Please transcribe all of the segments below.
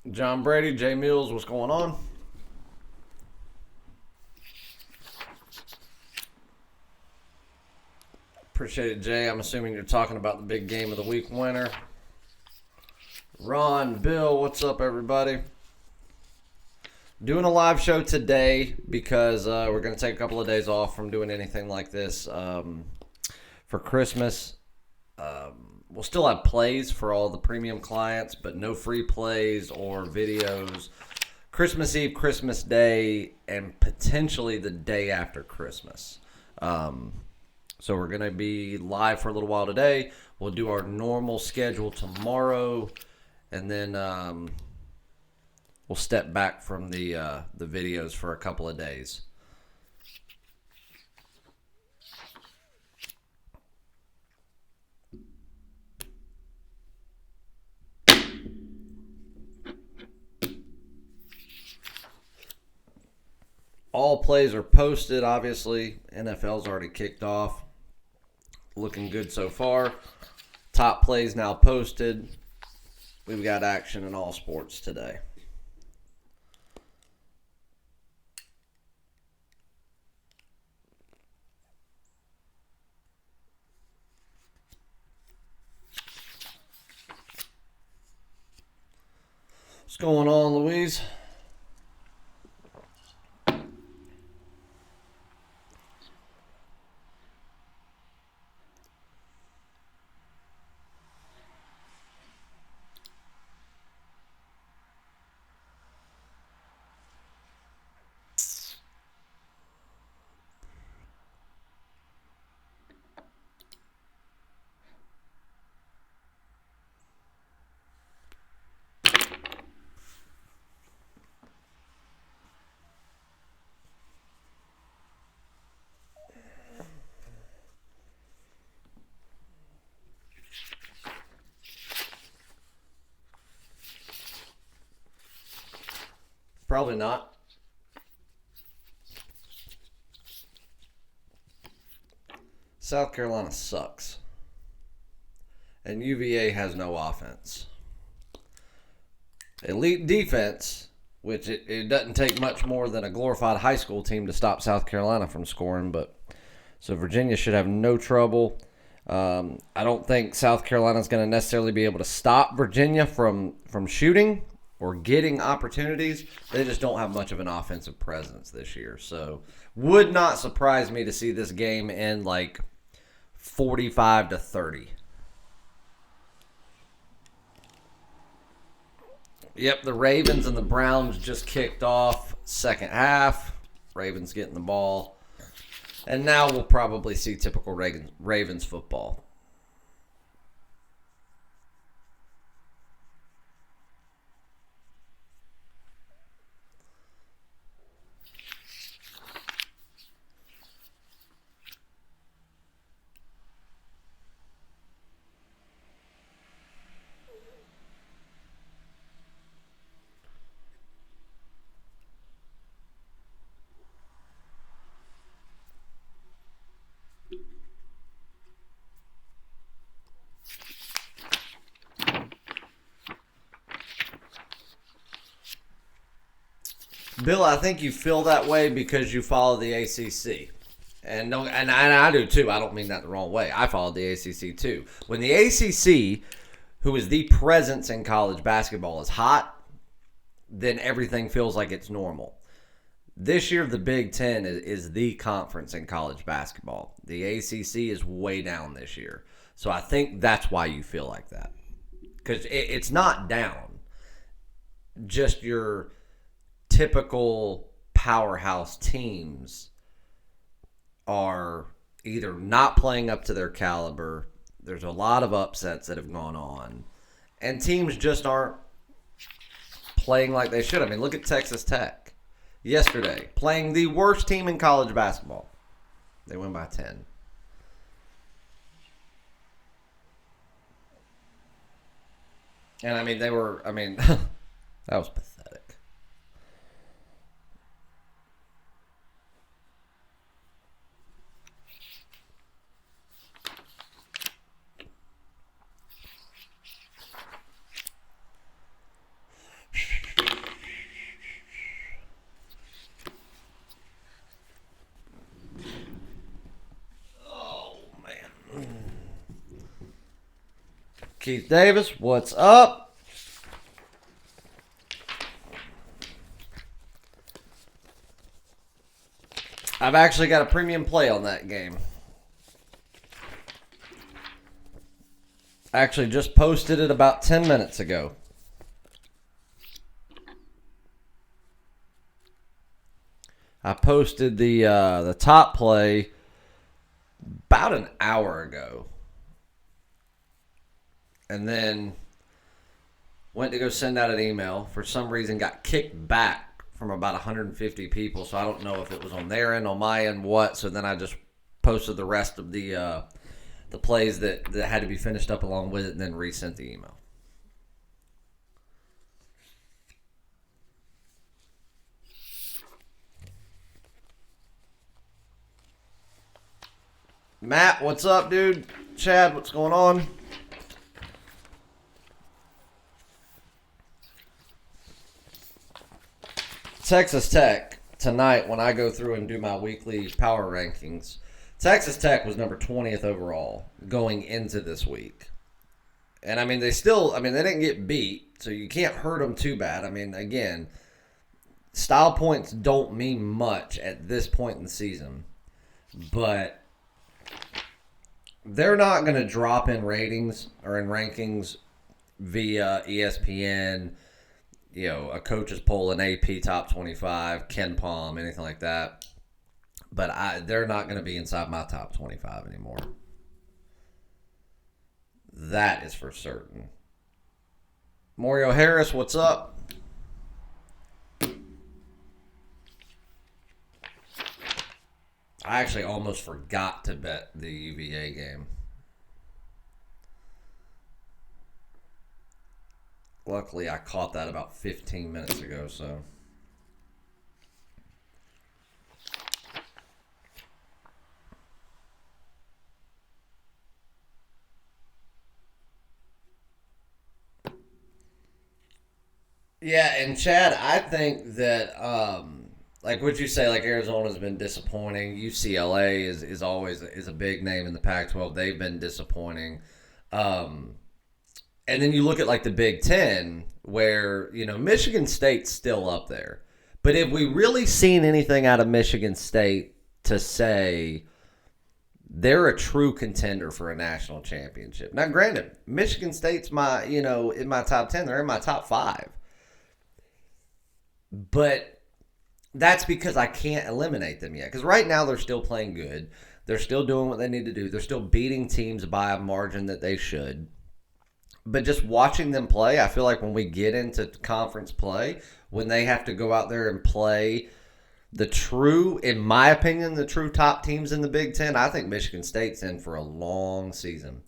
John Brady, Jay Mills, what's going on? Appreciate it, Jay. I'm assuming you're talking about the big game of the week winner. Ron, Bill, what's up, everybody? Doing a live show today because we're going to take a couple of days off from doing anything like this for Christmas. We'll still have plays for all the premium clients, but no free plays or videos. Christmas Eve, Christmas Day, and potentially the day after Christmas. So we're going to be live for a little while today. We'll do our normal schedule tomorrow, and then we'll step back from the videos for a couple of days. All plays are posted, obviously. NFL's already kicked off. Looking good so far. Top plays now posted. We've got action in all sports today. What's going on, Louise? Probably not. South Carolina sucks. And UVA has no offense. Elite defense, which it doesn't take much more than a glorified high school team to stop South Carolina from scoring. But so Virginia should have no trouble. I don't think South Carolina is going to necessarily be able to stop Virginia from shooting or getting opportunities. They just don't have much of an offensive presence this year. So would not surprise me to see this game end like 45-30. Yep, the Ravens and the Browns just kicked off second half. Ravens getting the ball. And now we'll probably see typical Ravens football. Bill, I think you feel that way because you follow the ACC. And no, and I do too. I don't mean that the wrong way. I follow the ACC too. When the ACC, who is the presence in college basketball, is hot, then everything feels like it's normal. This year, the Big Ten is the conference in college basketball. The ACC is way down this year. So I think that's why you feel like that. Because it's not down. Just your typical powerhouse teams are either not playing up to their caliber. There's a lot of upsets that have gone on. And teams just aren't playing like they should. I mean, look at Texas Tech yesterday, playing the worst team in college basketball. They win by 10. And I mean, that was pathetic. Keith Davis, what's up? I've actually got a premium play on that game. Actually just posted it about 10 minutes ago. I posted the top play about an hour ago. And then went to go send out an email. For some reason got kicked back from about 150 people. So I don't know if it was on their end, on my end, what. So then I just posted the rest of the plays that had to be finished up along with it and then resent the email. Matt, what's up, dude? Chad, what's going on? Texas Tech, tonight when I go through and do my weekly power rankings, Texas Tech was number 20th overall going into this week. And, I mean, they didn't get beat, so you can't hurt them too bad. I mean, again, style points don't mean much at this point in the season. But they're not going to drop in ratings or in rankings via ESPN, a coach's poll, an AP top 25, Ken Palm, anything like that. But they're not going to be inside my top 25 anymore. That is for certain. Mario Harris, what's up? I actually almost forgot to bet the UVA game. Luckily, I caught that about 15 minutes ago, so. Yeah, and Chad, I think that, like what you say, like Arizona's been disappointing. UCLA is always a big name in the Pac-12. They've been disappointing. And then you look at like the Big Ten, where Michigan State's still up there. But have we really seen anything out of Michigan State to say they're a true contender for a national championship? Now, granted, Michigan State's in my top 10. They're in my top 5. But that's because I can't eliminate them yet. Because right now they're still playing good. They're still doing what they need to do. They're still beating teams by a margin that they should. But just watching them play, I feel like when we get into conference play, when they have to go out there and play in my opinion, the true top teams in the Big Ten, I think Michigan State's in for a long season.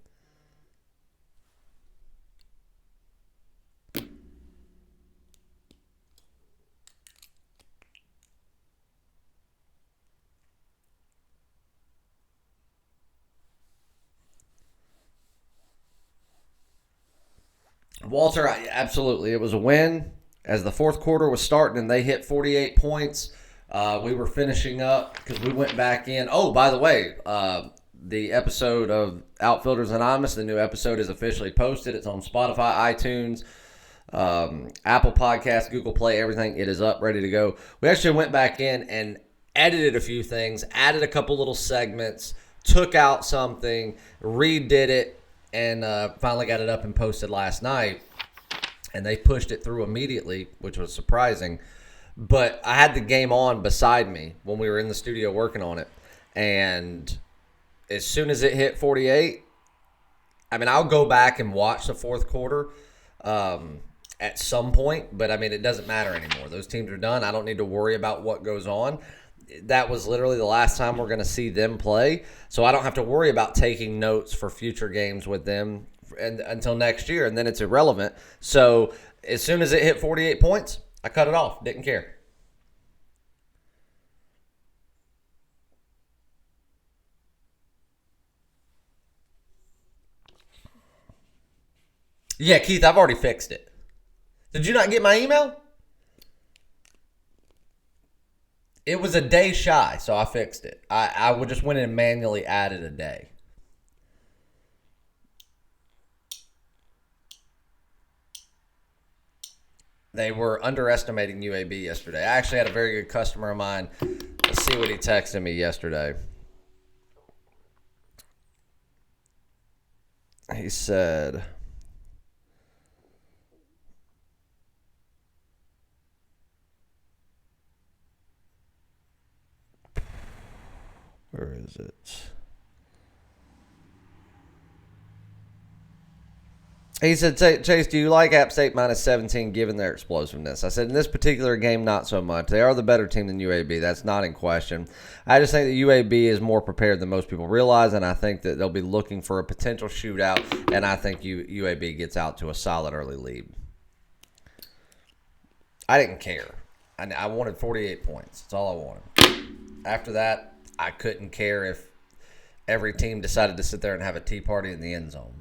Walter, absolutely. It was a win. As the fourth quarter was starting and they hit 48 points, we were finishing up because we went back in. Oh, by the way, the episode of Outfielders Anonymous, the new episode is officially posted. It's on Spotify, iTunes, Apple Podcasts, Google Play, everything. It is up, ready to go. We actually went back in and edited a few things, added a couple little segments, took out something, redid it, and finally got it up and posted last night. And they pushed it through immediately, which was surprising. But I had the game on beside me when we were in the studio working on it. And as soon as it hit 48, I'll go back and watch the fourth quarter at some point. But, it doesn't matter anymore. Those teams are done. I don't need to worry about what goes on. That was literally the last time we're going to see them play. So I don't have to worry about taking notes for future games with them until next year, and then it's irrelevant. So as soon as it hit 48 points, I cut it off. Didn't care. Yeah, Keith, I've already fixed it. Did you not get my email? It was a day shy, so I fixed it. I just went in and manually added a day. They were underestimating UAB yesterday. I actually had a very good customer of mine. Let's see what he texted me yesterday. He said, where is it? He said, Chase, do you like App State minus 17 given their explosiveness? I said, in this particular game, not so much. They are the better team than UAB. That's not in question. I just think that UAB is more prepared than most people realize, and I think that they'll be looking for a potential shootout, and I think UAB gets out to a solid early lead. I didn't care. I wanted 48 points. That's all I wanted. After that, I couldn't care if every team decided to sit there and have a tea party in the end zone.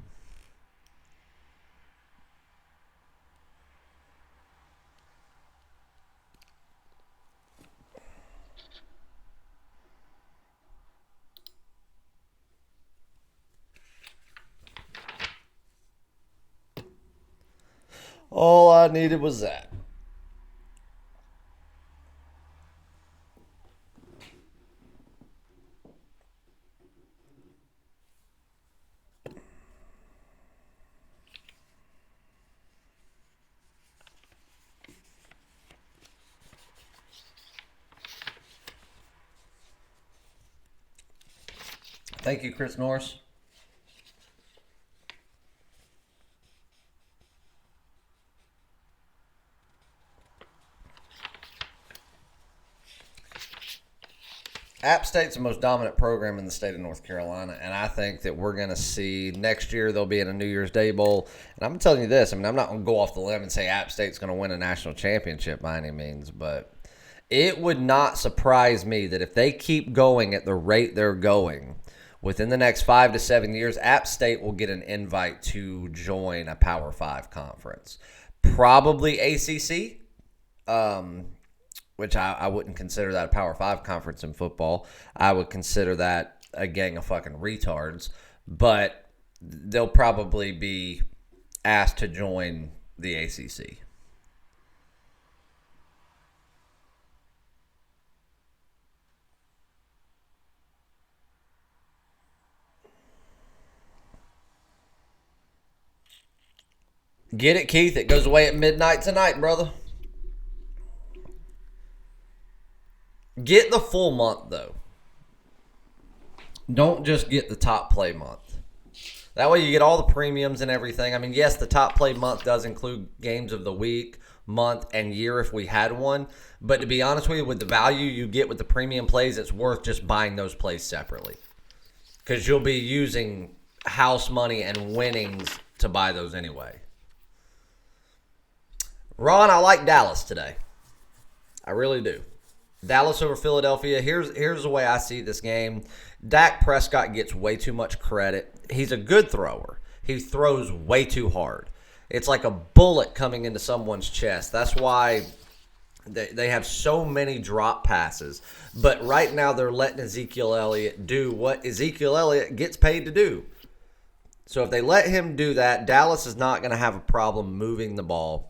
All I needed was that. Thank you, Chris Norris. App State's the most dominant program in the state of North Carolina, and I think that we're going to see next year they'll be in a New Year's Day Bowl. And I'm telling you this, I'm not going to go off the limb and say App State's going to win a national championship by any means, but it would not surprise me that if they keep going at the rate they're going, within the next 5 to 7 years, App State will get an invite to join a Power 5 conference. Probably ACC. Which I wouldn't consider that a Power 5 conference in football. I would consider that a gang of fucking retards. But they'll probably be asked to join the ACC. Get it, Keith? It goes away at midnight tonight, brother. Get the full month, though. Don't just get the top play month. That way you get all the premiums and everything. I mean, yes, the top play month does include games of the week, month, and year if we had one. But to be honest with you, with the value you get with the premium plays, it's worth just buying those plays separately. Because you'll be using house money and winnings to buy those anyway. Ron, I like Dallas today. I really do. Dallas over Philadelphia. Here's the way I see this game. Dak Prescott gets way too much credit. He's a good thrower. He throws way too hard. It's like a bullet coming into someone's chest. That's why they have so many drop passes. But right now they're letting Ezekiel Elliott do what Ezekiel Elliott gets paid to do. So if they let him do that, Dallas is not going to have a problem moving the ball.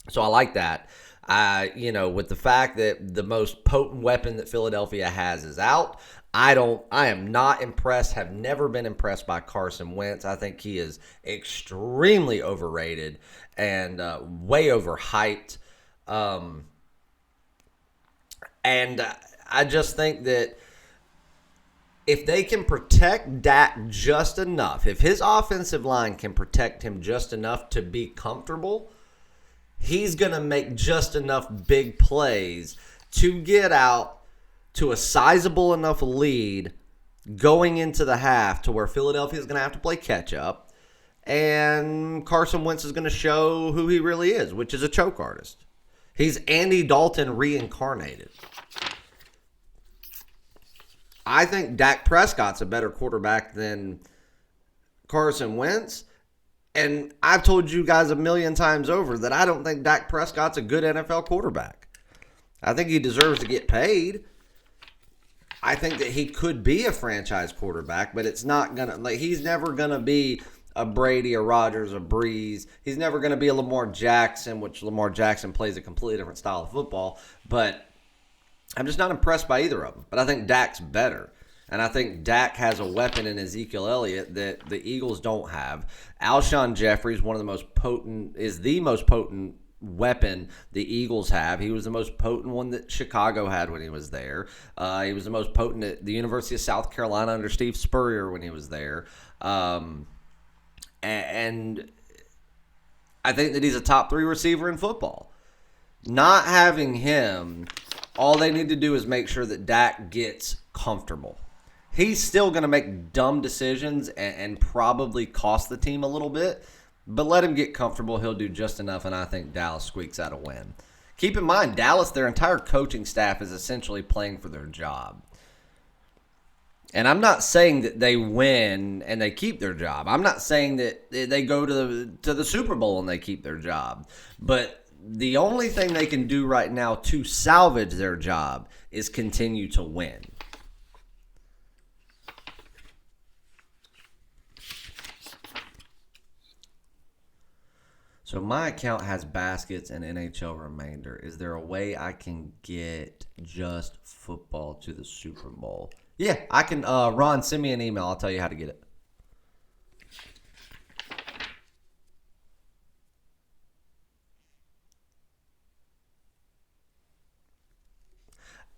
So I like that. With the fact that the most potent weapon that Philadelphia has is out, I am not impressed, have never been impressed by Carson Wentz. I think he is extremely overrated and way overhyped. And I just think that if they can protect Dak just enough, if his offensive line can protect him just enough to be comfortable, he's going to make just enough big plays to get out to a sizable enough lead going into the half to where Philadelphia is going to have to play catch up, and Carson Wentz is going to show who he really is, which is a choke artist. He's Andy Dalton reincarnated. I think Dak Prescott's a better quarterback than Carson Wentz. And I've told you guys a million times over that I don't think Dak Prescott's a good NFL quarterback. I think he deserves to get paid. I think that he could be a franchise quarterback, but it's not going to, he's never going to be a Brady, a Rodgers, a Breeze. He's never going to be a Lamar Jackson, which Lamar Jackson plays a completely different style of football. But I'm just not impressed by either of them. But I think Dak's better. And I think Dak has a weapon in Ezekiel Elliott that the Eagles don't have. Alshon Jeffrey is the most potent weapon the Eagles have. He was the most potent one that Chicago had when he was there. He was the most potent at the University of South Carolina under Steve Spurrier when he was there. And I think that he's a top 3 receiver in football. Not having him, all they need to do is make sure that Dak gets comfortable. He's still going to make dumb decisions and probably cost the team a little bit, but let him get comfortable. He'll do just enough, and I think Dallas squeaks out a win. Keep in mind, Dallas, their entire coaching staff is essentially playing for their job. And I'm not saying that they win and they keep their job. I'm not saying that they go to the Super Bowl and they keep their job. But the only thing they can do right now to salvage their job is continue to win. So my account has baskets and NHL remainder. Is there a way I can get just football to the Super Bowl? Yeah, I can. Ron, send me an email. I'll tell you how to get it.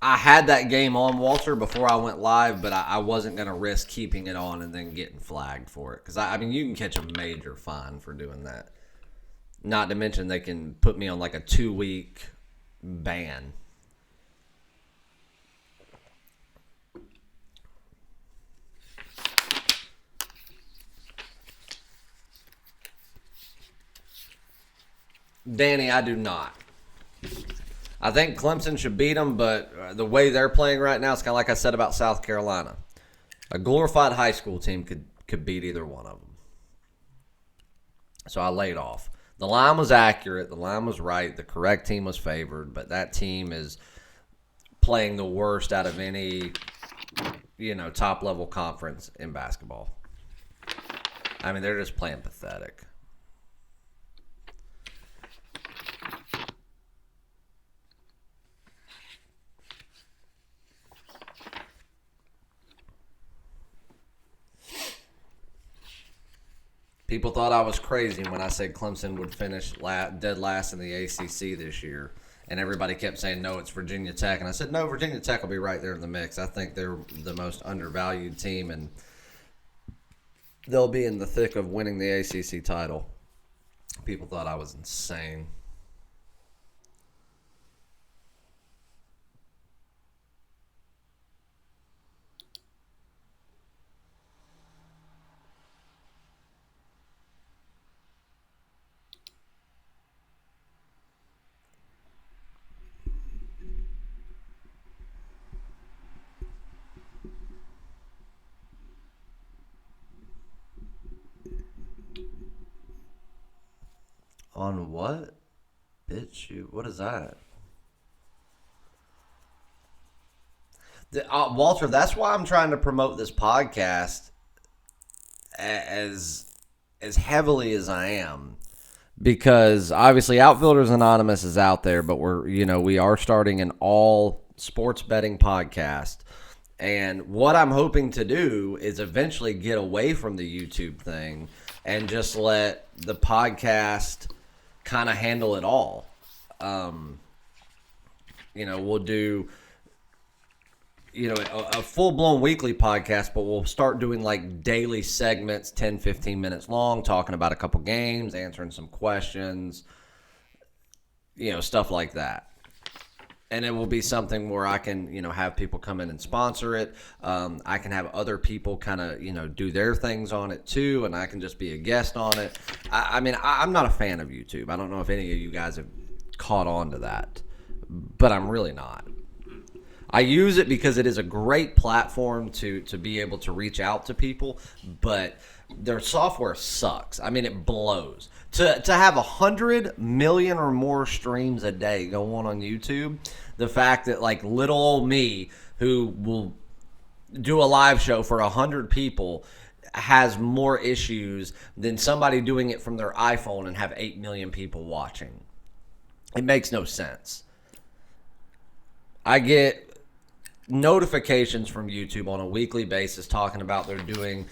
I had that game on, Walter, before I went live, but I wasn't going to risk keeping it on and then getting flagged for it. Because, I mean, you can catch a major fine for doing that. Not to mention they can put me on like a 2-week ban. Danny, I do not. I think Clemson should beat them, but the way they're playing right now, it's kind of like I said about South Carolina. A glorified high school team could beat either one of them. So I laid off. The line was accurate. The line was right. The correct team was favored, but that team is playing the worst out of any, top-level conference in basketball. I mean, they're just playing pathetic. People thought I was crazy when I said Clemson would finish dead last in the ACC this year. And everybody kept saying, no, it's Virginia Tech. And I said, no, Virginia Tech will be right there in the mix. I think they're the most undervalued team, and they'll be in the thick of winning the ACC title. People thought I was insane. On what? BitChute? What is that? Walter, that's why I'm trying to promote this podcast as heavily as I am. Because obviously Outfielders Anonymous is out there, but we are starting an all sports betting podcast. And what I'm hoping to do is eventually get away from the YouTube thing and just let the podcast kind of handle it all. We'll do a full-blown weekly podcast, but we'll start doing like daily segments, 10, 15 minutes long, talking about a couple games, answering some questions, stuff like that. And it will be something where I can, have people come in and sponsor it. I can have other people kind of, do their things on it too, and I can just be a guest on it. I'm not a fan of YouTube. I don't know if any of you guys have caught on to that, but I'm really not. I use it because it is a great platform to be able to reach out to people, but their software sucks. I mean, it blows. To have 100 million or more streams a day go on YouTube, the fact that like little old me who will do a live show for 100 people has more issues than somebody doing it from their iPhone and have 8 million people watching. It makes no sense. I get notifications from YouTube on a weekly basis talking about they're doing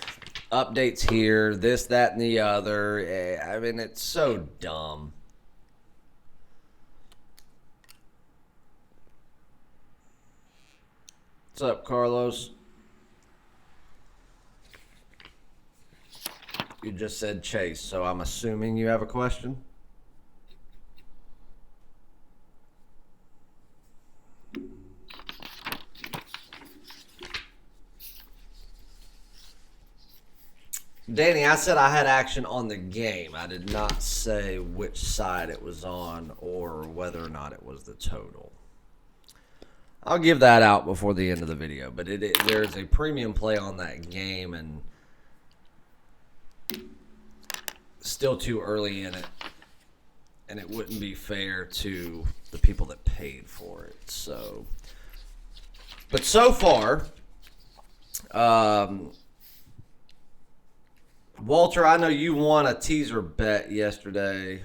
updates here, this, that, and the other. I mean, it's so dumb. What's up, Carlos? You just said Chase, so I'm assuming you have a question? Danny, I said I had action on the game. I did not say which side it was on or whether or not it was the total. I'll give that out before the end of the video, but there's a premium play on that game, and still too early in it, and it wouldn't be fair to the people that paid for it. So, but so far, Walter, I know you won a teaser bet yesterday.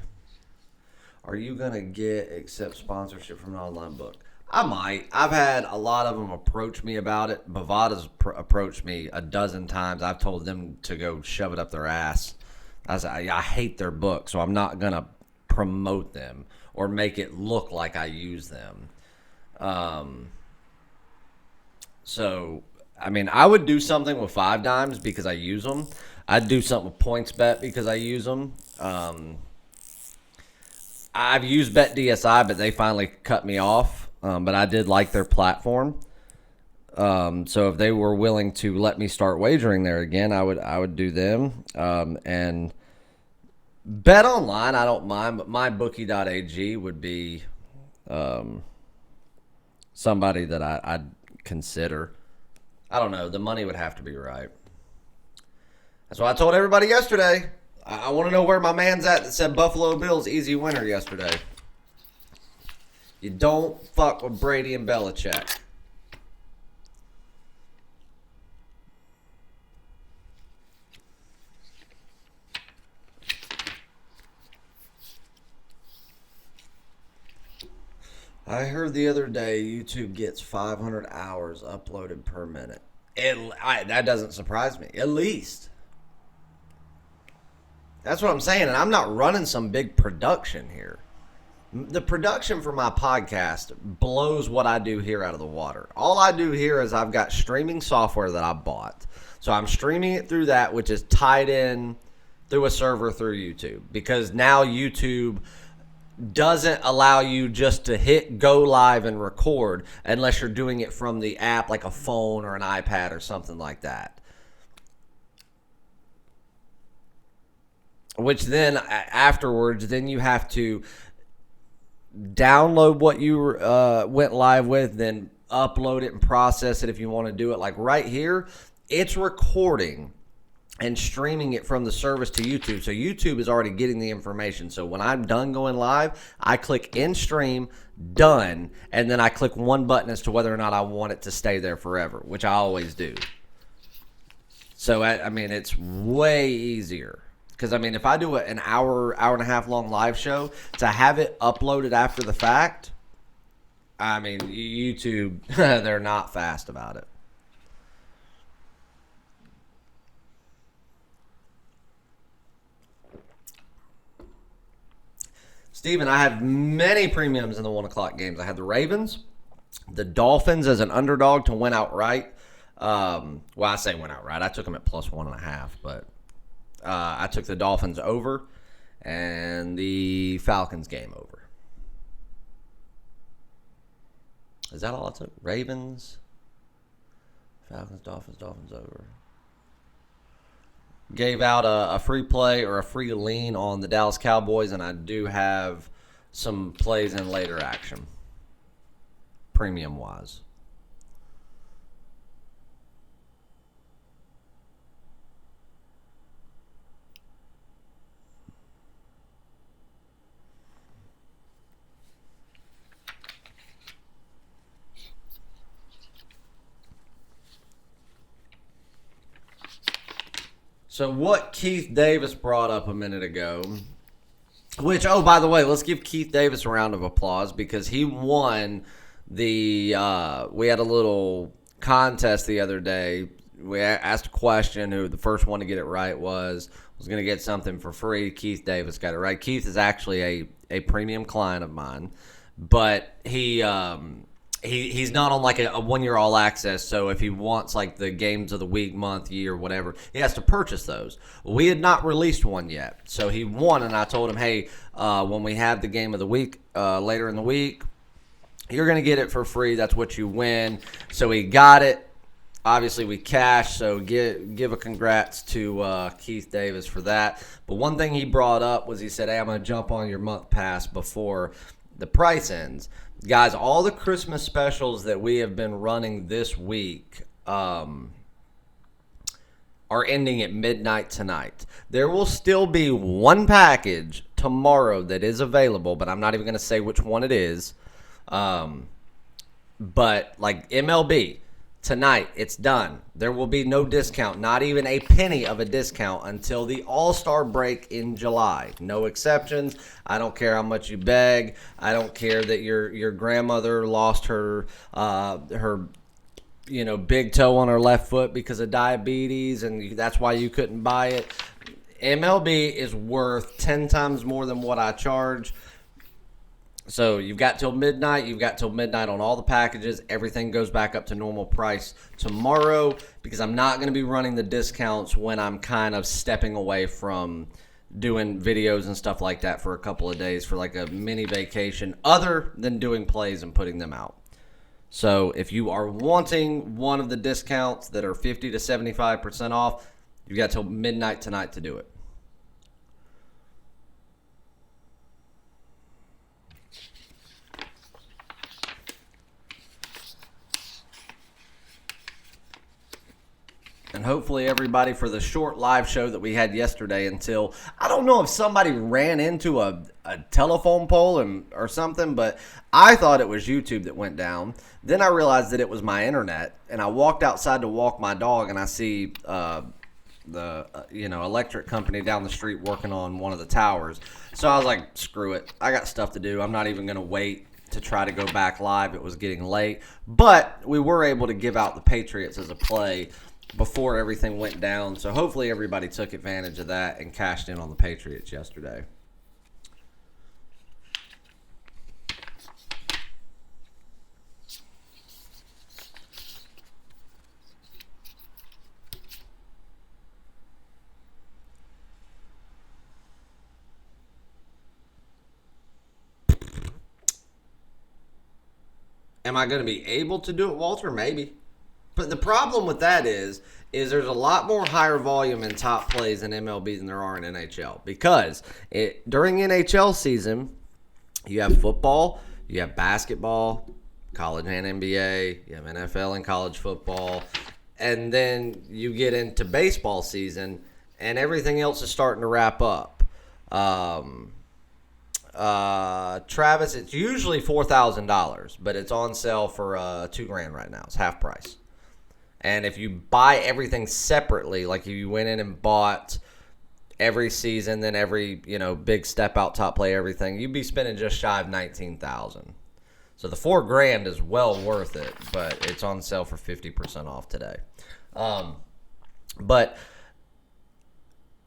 Are you gonna accept sponsorship from an online book? I might. I've had a lot of them approach me about it. Bovada's approached me a dozen times. I've told them to go shove it up their ass. I hate their book, so I'm not going to promote them or make it look like I use them. So, I mean, I would do something with 5 Dimes because I use them. I'd do something with PointsBet because I use them. I've used BetDSI, but they finally cut me off. But I did like their platform. So if they were willing to let me start wagering there again, I would do them. And Bet Online, I don't mind, but MyBookie.ag would be somebody that I'd consider. I don't know. The money would have to be right. That's what I told everybody yesterday. I want to know where my man's at that said Buffalo Bills easy winner yesterday. You don't fuck with Brady and Belichick. I heard the other day YouTube gets 500 hours uploaded per minute. That doesn't surprise me. At least. That's what I'm saying, and I'm not running some big production here. The production for my podcast blows what I do here out of the water. All I do here is I've got streaming software that I bought. So I'm streaming it through that, which is tied in through a server through YouTube. Because now YouTube doesn't allow you just to hit go live and record unless you're doing it from the app like a phone or an iPad or something like that. Which then afterwards, then you have to download what you went live with, then upload it and process it if you want to do it. Like right here, it's recording and streaming it from the service to YouTube. So YouTube is already getting the information. So when I'm done going live, I click in stream, done, and then I click one button as to whether or not I want it to stay there forever, which I always do. So, I mean, it's way easier. Because, I mean, if I do an hour and a half long live show, to have it uploaded after the fact, I mean, YouTube, they're not fast about it. Steven, I have many premiums in the 1 o'clock games. I had the Ravens, the Dolphins as an underdog to win outright. Well, I say win outright. I took them at plus 1.5, but I took the Dolphins over and the Falcons game over. Is that all I took? Ravens, Falcons, Dolphins over. Gave out a free play or a free lean on the Dallas Cowboys, and I do have some plays in later action, premium-wise. So what Keith Davis brought up a minute ago, which, oh, by the way, let's give Keith Davis a round of applause because he won the, we had a little contest the other day. We asked a question who the first one to get it right was going to get something for free. Keith Davis got it right. Keith is actually a premium client of mine, but he's not on like a 1 year all access. So if he wants like the games of the week, month, year, whatever, he has to purchase those. We had not released one yet, so he won, and I told him, hey, when we have the game of the week later in the week, you're going to get it for free. That's what you win. So he got it. Obviously, we cashed, so give a congrats to Keith Davis for that. But one thing he brought up was he said, hey, I'm going to jump on your month pass before the price ends. Guys, all the Christmas specials that we have been running this week are ending at midnight tonight. There will still be one package tomorrow that is available, but I'm not even going to say which one it is. But like MLB, tonight, it's done. There will be no discount, not even a penny of a discount until the All-Star break in July. No exceptions. I don't care how much you beg. I don't care that your grandmother lost her big toe on her left foot because of diabetes, and that's why you couldn't buy it. MLB is worth 10 times more than what I charge. So you've got till midnight. You've got till midnight on all the packages. Everything goes back up to normal price tomorrow because I'm not going to be running the discounts when I'm kind of stepping away from doing videos and stuff like that for a couple of days for like a mini vacation other than doing plays and putting them out. So if you are wanting one of the discounts that are 50 to 75% off, you've got till midnight tonight to do it. And hopefully everybody for the short live show that we had yesterday until, I don't know if somebody ran into a telephone pole or something, but I thought it was YouTube that went down. Then I realized that it was my internet, and I walked outside to walk my dog, and I see the electric company down the street working on one of the towers. So I was like, screw it. I got stuff to do. I'm not even going to wait to try to go back live. It was getting late. But we were able to give out the Patriots as a play before everything went down. So hopefully everybody took advantage of that and cashed in on the Patriots yesterday. Am I going to be able to do it, Walter? Maybe. But the problem with that is there's a lot more higher volume in top plays in MLB than there are in NHL. Because during NHL season, you have football, you have basketball, college and NBA, you have NFL and college football, and then you get into baseball season, and everything else is starting to wrap up. Travis, it's usually $4,000, but it's on sale for $2,000 right now. It's half price. And if you buy everything separately, like if you went in and bought every season, then every big step out, top play, everything, you'd be spending just shy of $19,000. So the $4,000 is well worth it, but it's on sale for 50% off today. But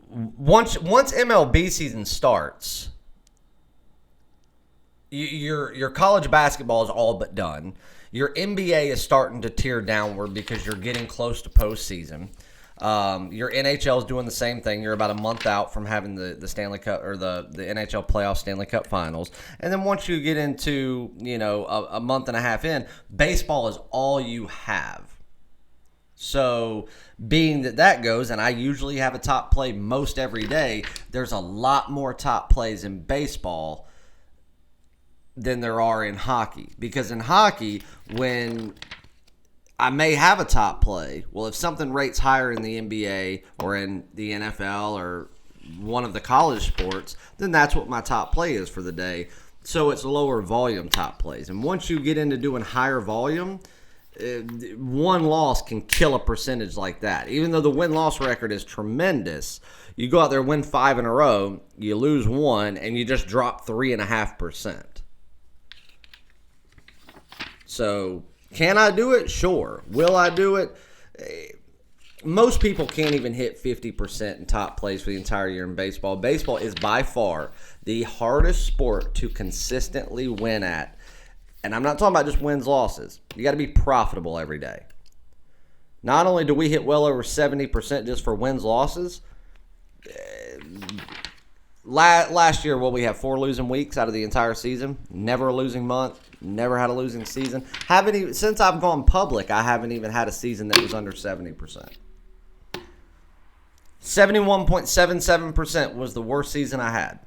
once MLB season starts, your college basketball is all but done. Your NBA is starting to tear downward because you're getting close to postseason. Your NHL is doing the same thing. You're about a month out from having the Stanley Cup or the NHL playoff Stanley Cup finals. And then once you get into, a month and a half in, baseball is all you have. So being that goes, and I usually have a top play most every day, there's a lot more top plays in baseball than there are in hockey. Because in hockey, when I may have a top play, well, if something rates higher in the NBA or in the NFL or one of the college sports, then that's what my top play is for the day. So it's lower volume top plays. And once you get into doing higher volume, one loss can kill a percentage like that. Even though the win-loss record is tremendous, you go out there, win 5 in a row, you lose 1, and you just drop 3.5%. So, can I do it? Sure. Will I do it? Most people can't even hit 50% in top place for the entire year in baseball. Baseball is by far the hardest sport to consistently win at. And I'm not talking about just wins, losses. You got to be profitable every day. Not only do we hit well over 70% just for wins, losses, last year, we have 4 losing weeks out of the entire season. Never a losing month. Never had a losing season. Since I've gone public, I haven't even had a season that was under 70%. 71.77% was the worst season I had.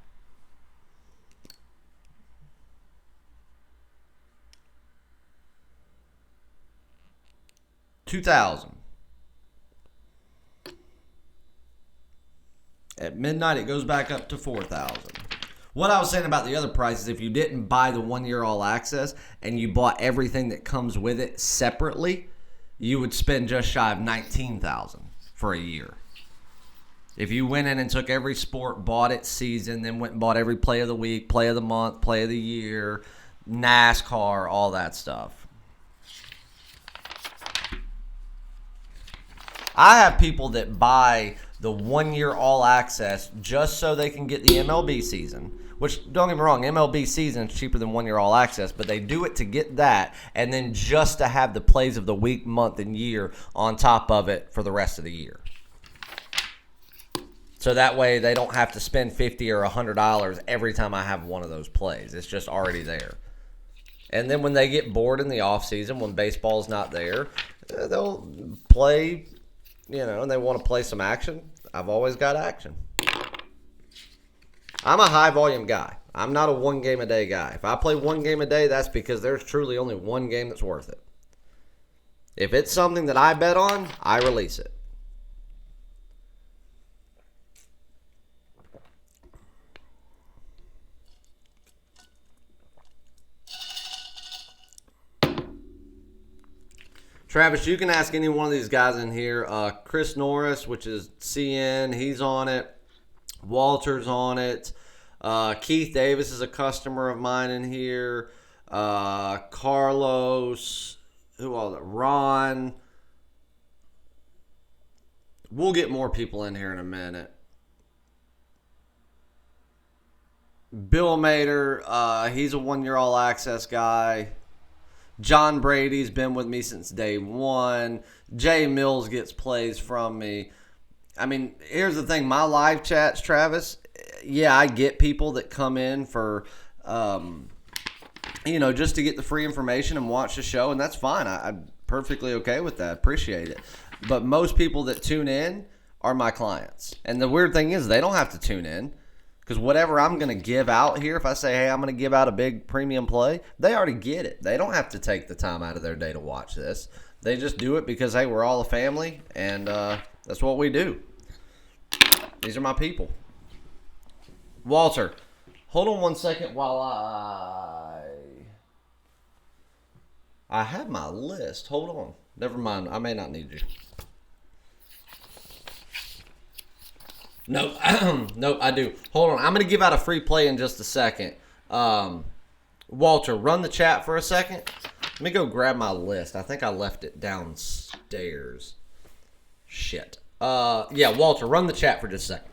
$2,000. At midnight, it goes back up to $4,000. What I was saying about the other prices, if you didn't buy the 1 year all access and you bought everything that comes with it separately, you would spend just shy of $19,000 for a year. If you went in and took every sport, bought it season, then went and bought every play of the week, play of the month, play of the year, NASCAR, all that stuff. I have people that buy the 1 year all access just so they can get the MLB season, which, don't get me wrong, MLB season is cheaper than 1 year all access, but they do it to get that and then just to have the plays of the week, month, and year on top of it for the rest of the year. So that way they don't have to spend $50 or $100 every time I have one of those plays. It's just already there. And then when they get bored in the off season, when baseball's not there, they'll play, and they want to play some action. I've always got action. I'm a high volume guy. I'm not a 1 game a day guy. If I play 1 game a day, that's because there's truly only 1 game that's worth it. If it's something that I bet on, I release it. Travis, you can ask any one of these guys in here. Chris Norris, which is CN, he's on it. Walter's on it. Keith Davis is a customer of mine in here. Carlos, who else? Ron. We'll get more people in here in a minute. Bill Mader, he's a 1 year all access guy. John Brady's been with me since day one. Jay Mills gets plays from me. I mean, here's the thing. My live chats, Travis, yeah, I get people that come in for, just to get the free information and watch the show, and that's fine. I'm perfectly okay with that. Appreciate it. But most people that tune in are my clients. And the weird thing is they don't have to tune in. Because whatever I'm going to give out here, if I say, hey, I'm going to give out a big premium play, they already get it. They don't have to take the time out of their day to watch this. They just do it because, hey, we're all a family, and that's what we do. These are my people. Walter, hold on 1 second while I have my list. Hold on. Never mind. I may not need you. Nope, nope, I do. Hold on, I'm going to give out a free play in just a second. Walter, run the chat for a second. Let me go grab my list. I think I left it downstairs. Shit. Yeah, Walter, run the chat for just a second.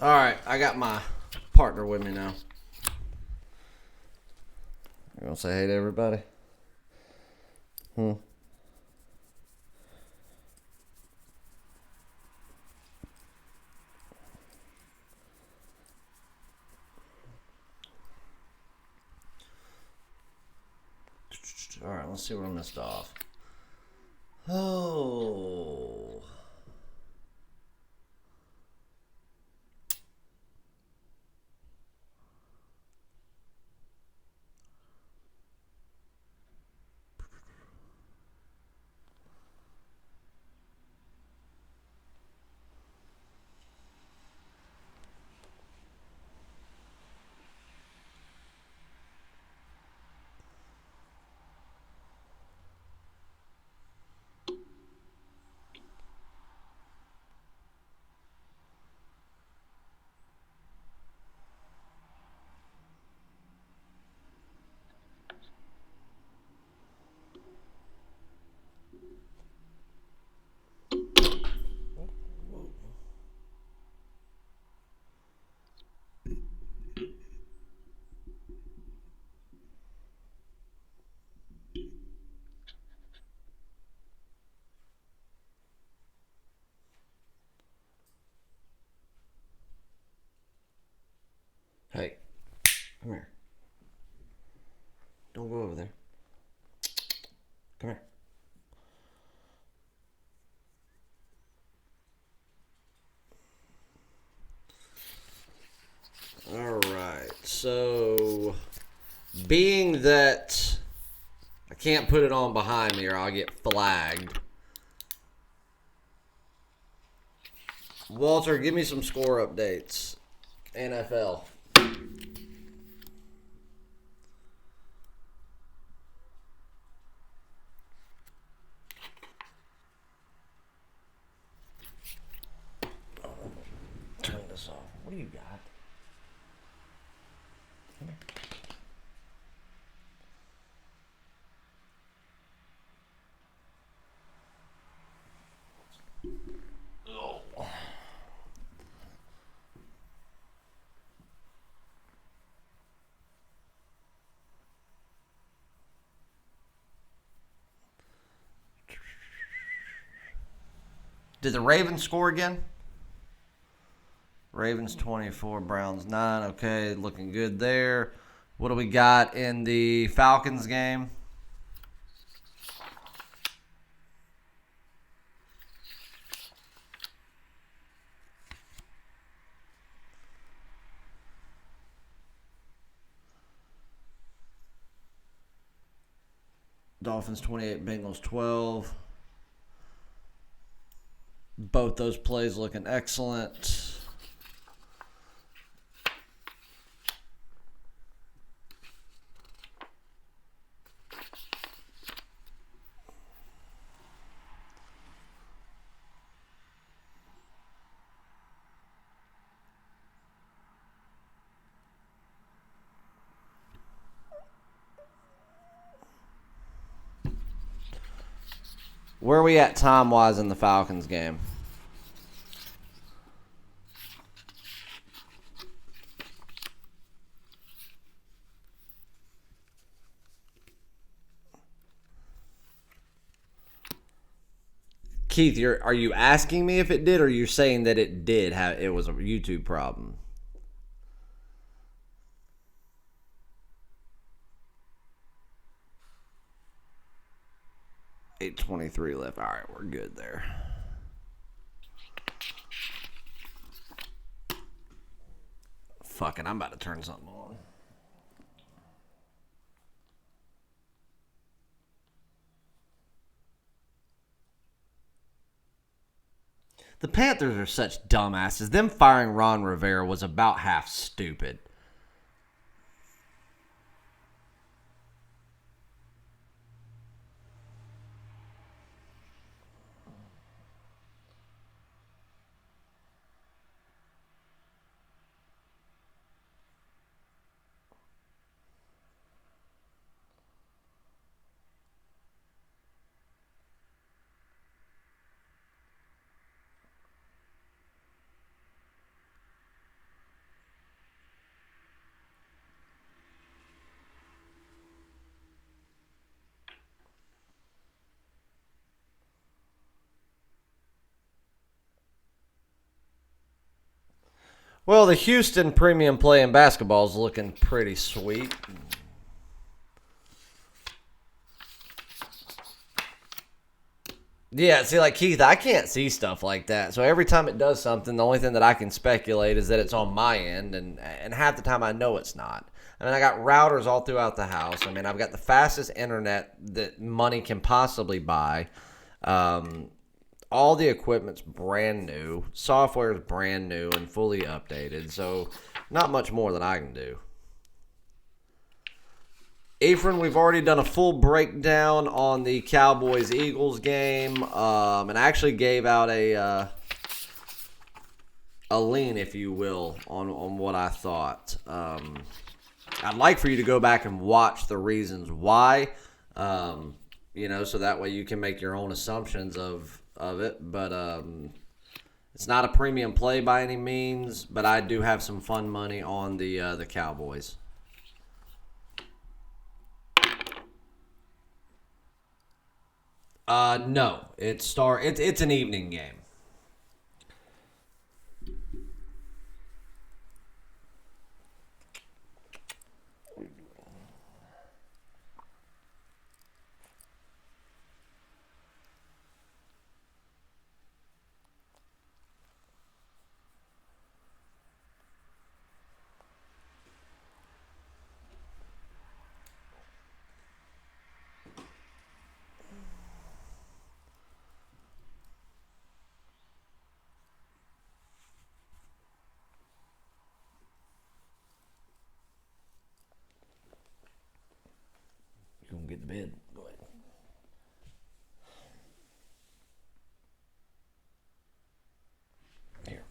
All right, I got my partner with me now. You want to say hey to everybody? All right, let's see where I missed off. Oh. Hey, come here. Don't go over there. Come here. All right. So, being that I can't put it on behind me or I'll get flagged. Walter, give me some score updates. NFL. Turn this off. What do you got? Come here. Did the Ravens score again? Ravens 24, Browns 9. Okay, looking good there. What do we got in the Falcons game? Dolphins 28, Bengals 12. Both those plays looking excellent. Where are we at time-wise in the Falcons game? Keith, are you asking me if it did, or you're saying that it did have it was a YouTube problem? 8:23 left. All right, we're good there. Fuck it, I'm about to turn something on. The Panthers are such dumbasses. Them firing Ron Rivera was about half stupid. Well, the Houston premium play in basketball is looking pretty sweet. Yeah, see, like Keith, I can't see stuff like that. So every time it does something, the only thing that I can speculate is that it's on my end, and half the time I know it's not. I mean, I got routers all throughout the house. I mean, I've got the fastest internet that money can possibly buy. Um, all the equipment's brand new. Software is brand new and fully updated. So not much more than I can do. Ephraim, we've already done a full breakdown on the Cowboys-Eagles game, and I actually gave out a lean, if you will, on what I thought. I'd like for you to go back and watch the reasons why, so that way you can make your own assumptions of it. But it's not a premium play by any means, but I do have some fun money on the Cowboys. No, it's an evening game. You gonna get to bed? Go ahead. Here.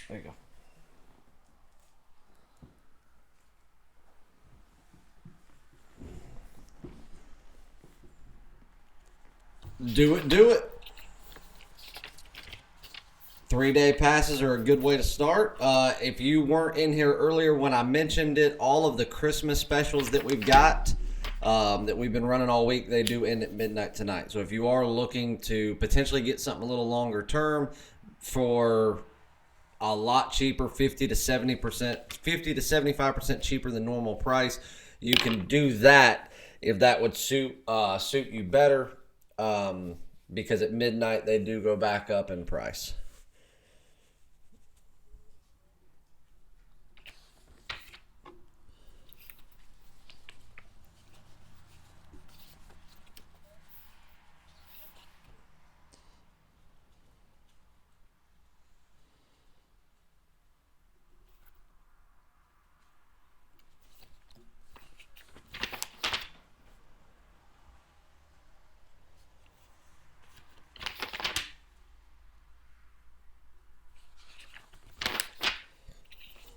There you go. Do it. 3-day passes are a good way to start. If you weren't in here earlier when I mentioned it, all of the Christmas specials that we've got that we've been running all week, they do end at midnight tonight. So if you are looking to potentially get something a little longer term for a lot cheaper, 50 to 75% cheaper than normal price, you can do that if that would suit you better. Because at midnight they do go back up in price.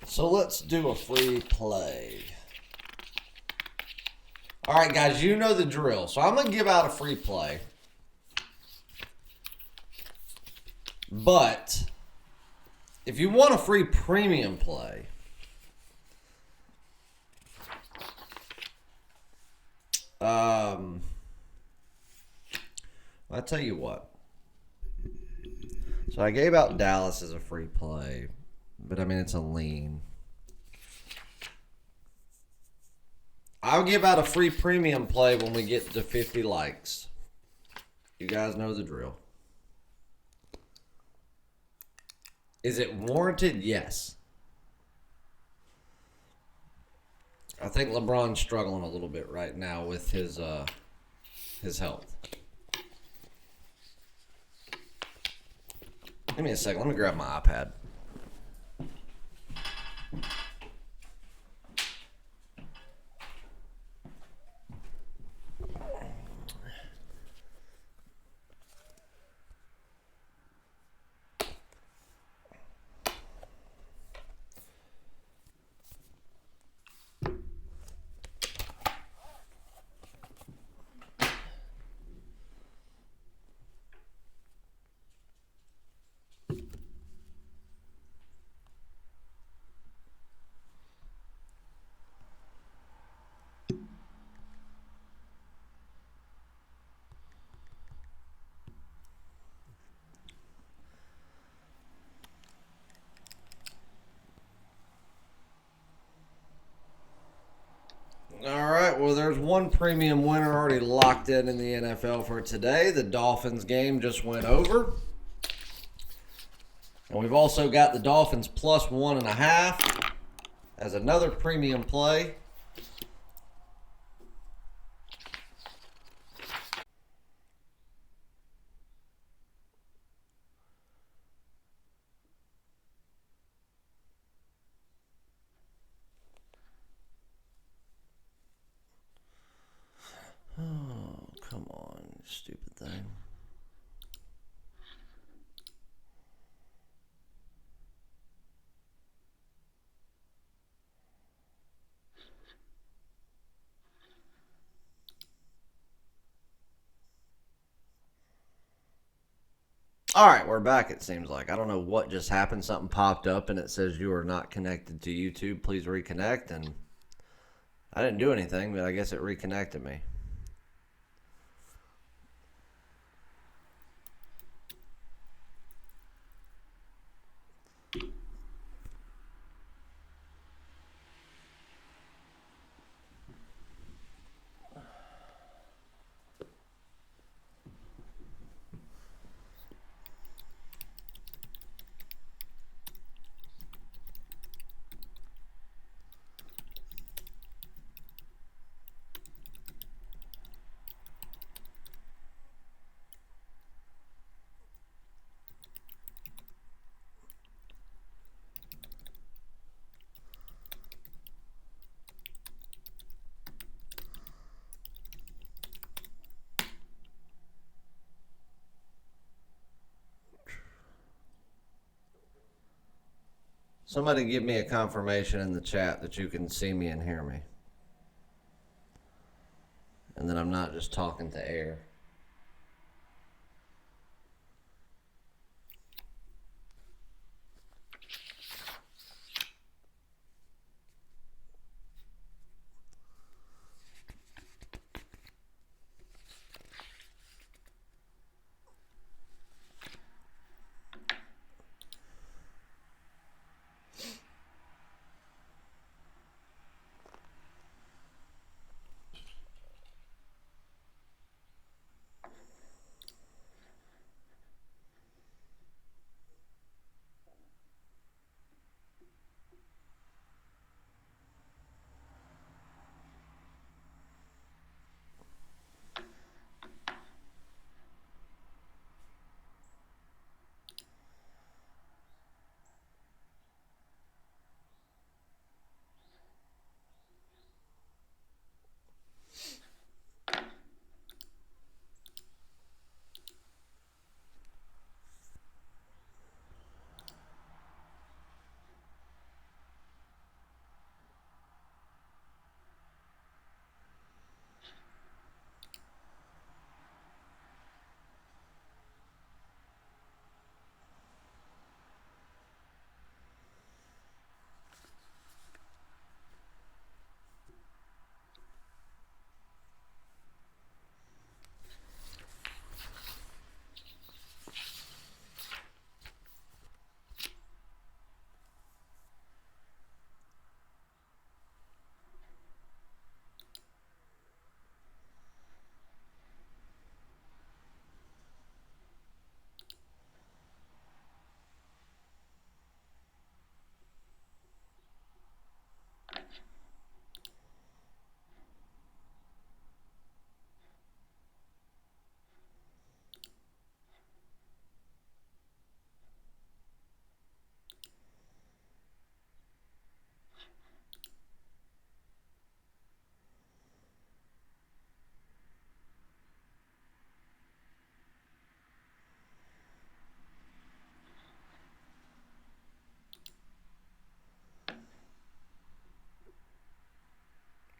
So let's do a free play. All right, guys, you know the drill. So I'm going to give out a free play. But if you want a free premium play, I'll tell you what. So I gave out Dallas as a free play, but I mean, it's a lean. I'll give out a free premium play when we get to 50 likes. You guys know the drill. Is it warranted? Yes. I think LeBron's struggling a little bit right now with his health. Give me a second. Let me grab my iPad. right, well, there's one premium winner already locked in the NFL for today. The Dolphins game just went over. And we've also got the Dolphins plus 1.5 as another premium play. Oh, come on, stupid thing. All right, we're back, it seems like. I don't know what just happened. Something popped up and it says you are not connected to YouTube. Please reconnect. And I didn't do anything, but I guess it reconnected me. Somebody give me a confirmation in the chat that you can see me and hear me. And that I'm not just talking to air.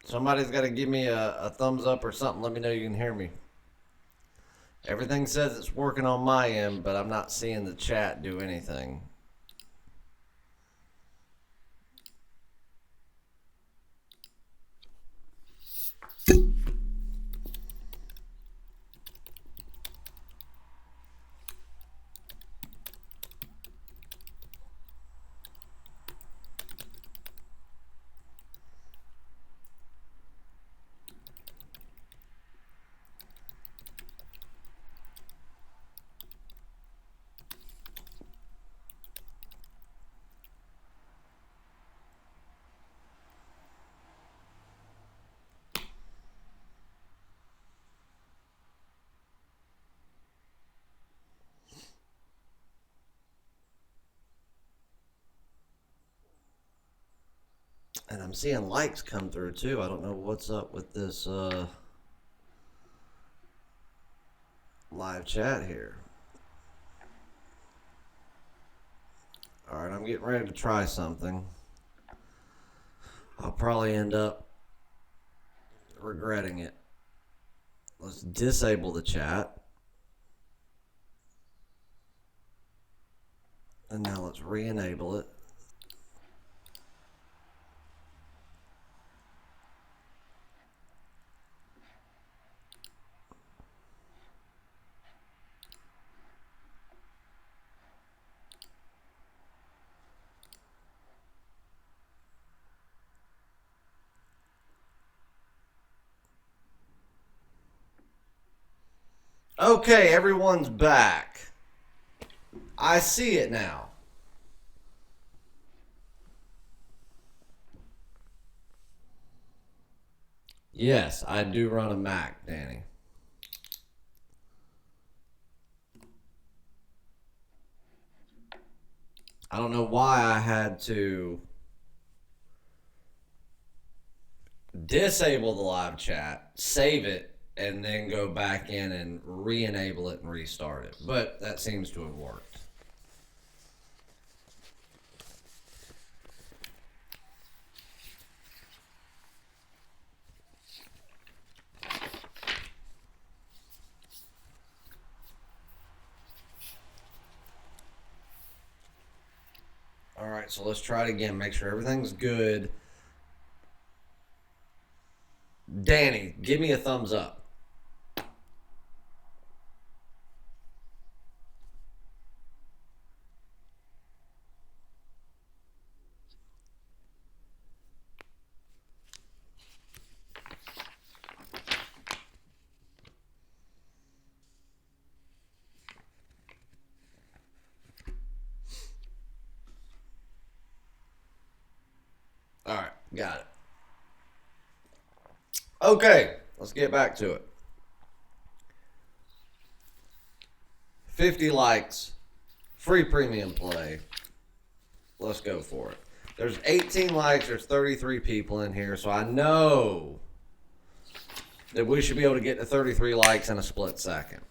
Somebody's got to give me a thumbs up or something. Let me know you can hear me. Everything says it's working on my end, but I'm not seeing the chat do anything. And I'm seeing likes come through too. I don't know what's up with this live chat here. All right, I'm getting ready to try something. I'll probably end up regretting it. Let's disable the chat. And now let's re-enable it. Okay, everyone's back. I see it now. Yes, I do run a Mac, Danny. I don't know why I had to disable the live chat, save it, and then go back in and re-enable it and restart it. But that seems to have worked. All right, so let's try it again. Make sure everything's good. Danny, give me a thumbs up. All right, got it. Okay, let's get back to it. 50 likes, free premium play. Let's go for it. There's 18 likes, there's 33 people in here, so I know that we should be able to get to 33 likes in a split second.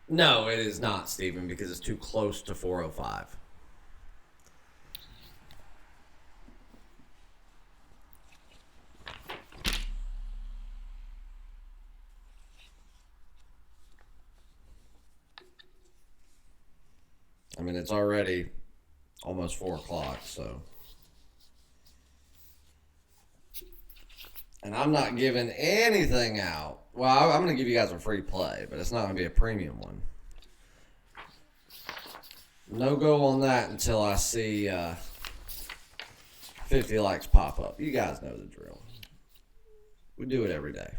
No, it is not, Steven, because it's too close to 405. I mean, it's already almost 4 o'clock, so. And I'm not giving anything out. Well, I'm going to give you guys a free play, but it's not going to be a premium one. No go on that until I see 50 likes pop up. You guys know the drill. We do it every day.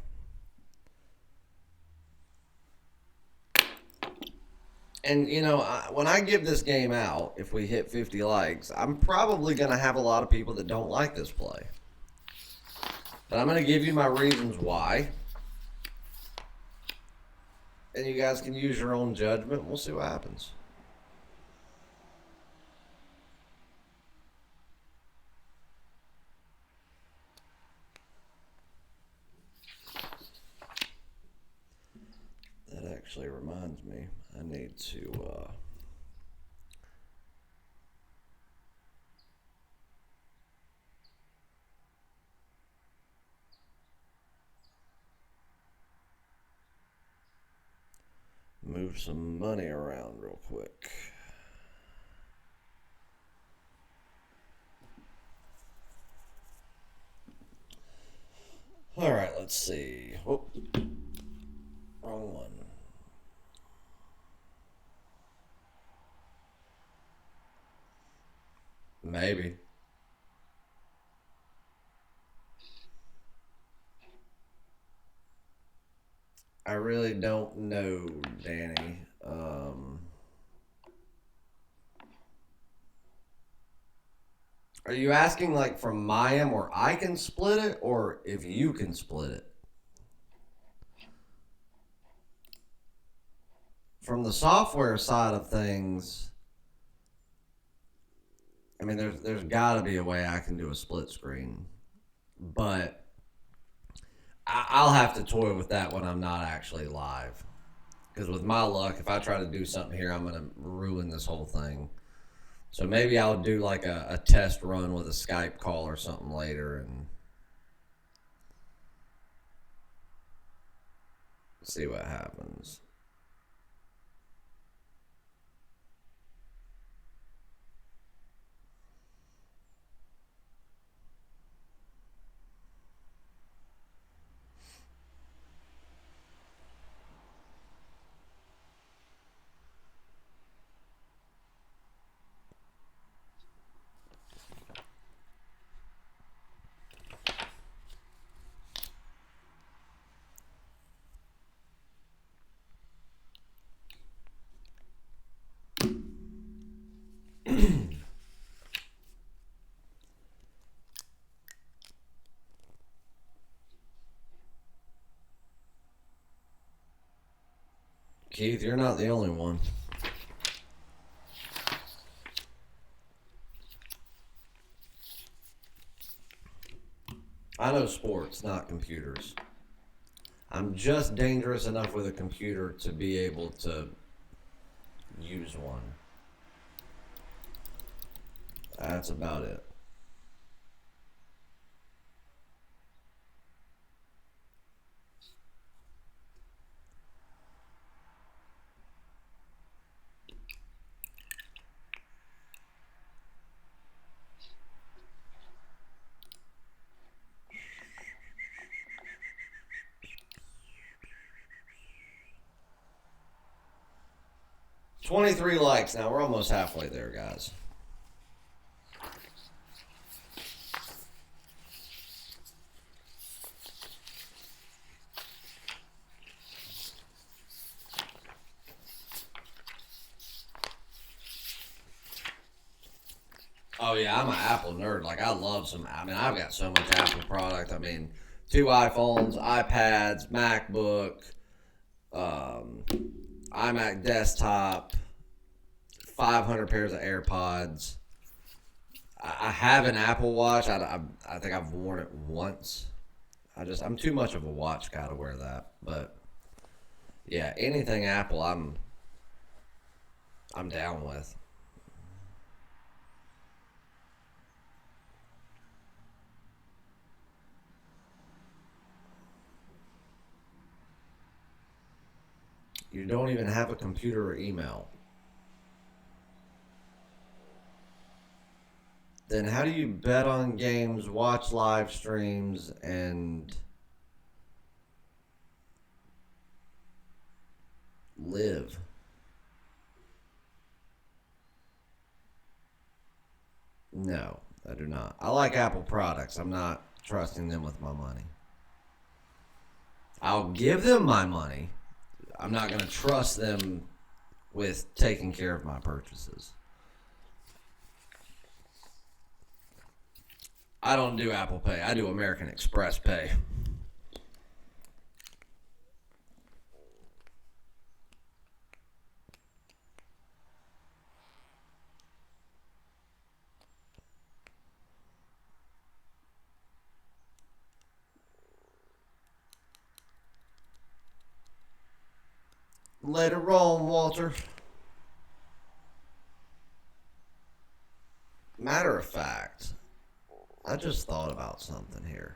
And, you know, when I give this game out, if we hit 50 likes, I'm probably going to have a lot of people that don't like this play. But I'm going to give you my reasons why. And you guys can use your own judgment. We'll see what happens. That actually reminds me, I need to move some money around real quick. All right, let's see. Oh, wrong one. Maybe. I really don't know, Danny. Are you asking like from my end where I can split it, or if you can split it? From the software side of things, I mean, there's got to be a way I can do a split screen, but I'll have to toy with that when I'm not actually live. Because with my luck, if I try to do something here, I'm gonna ruin this whole thing. So maybe I'll do like a test run with a Skype call or something later and see what happens. Keith, you're not the only one. I know sports, not computers. I'm just dangerous enough with a computer to be able to use one. That's about it. 23 likes now. We're almost halfway there, guys. Oh yeah, I'm an Apple nerd. Like I love some. I mean, I've got so much Apple product. I mean, two iPhones, iPads, MacBook, um, iMac desktop, 500 pairs of AirPods. I have an Apple Watch. I think I've worn it once. I'm too much of a watch guy to wear that. But yeah, anything Apple, I'm down with. You don't even have a computer or email. Then how do you bet on games, watch live streams, and live? No, I do not. I like Apple products. I'm not trusting them with my money. I'll give them my money. I'm not going to trust them with taking care of my purchases. I don't do Apple Pay. I do American Express Pay. Later on, Walter. Matter of fact, I just thought about something here.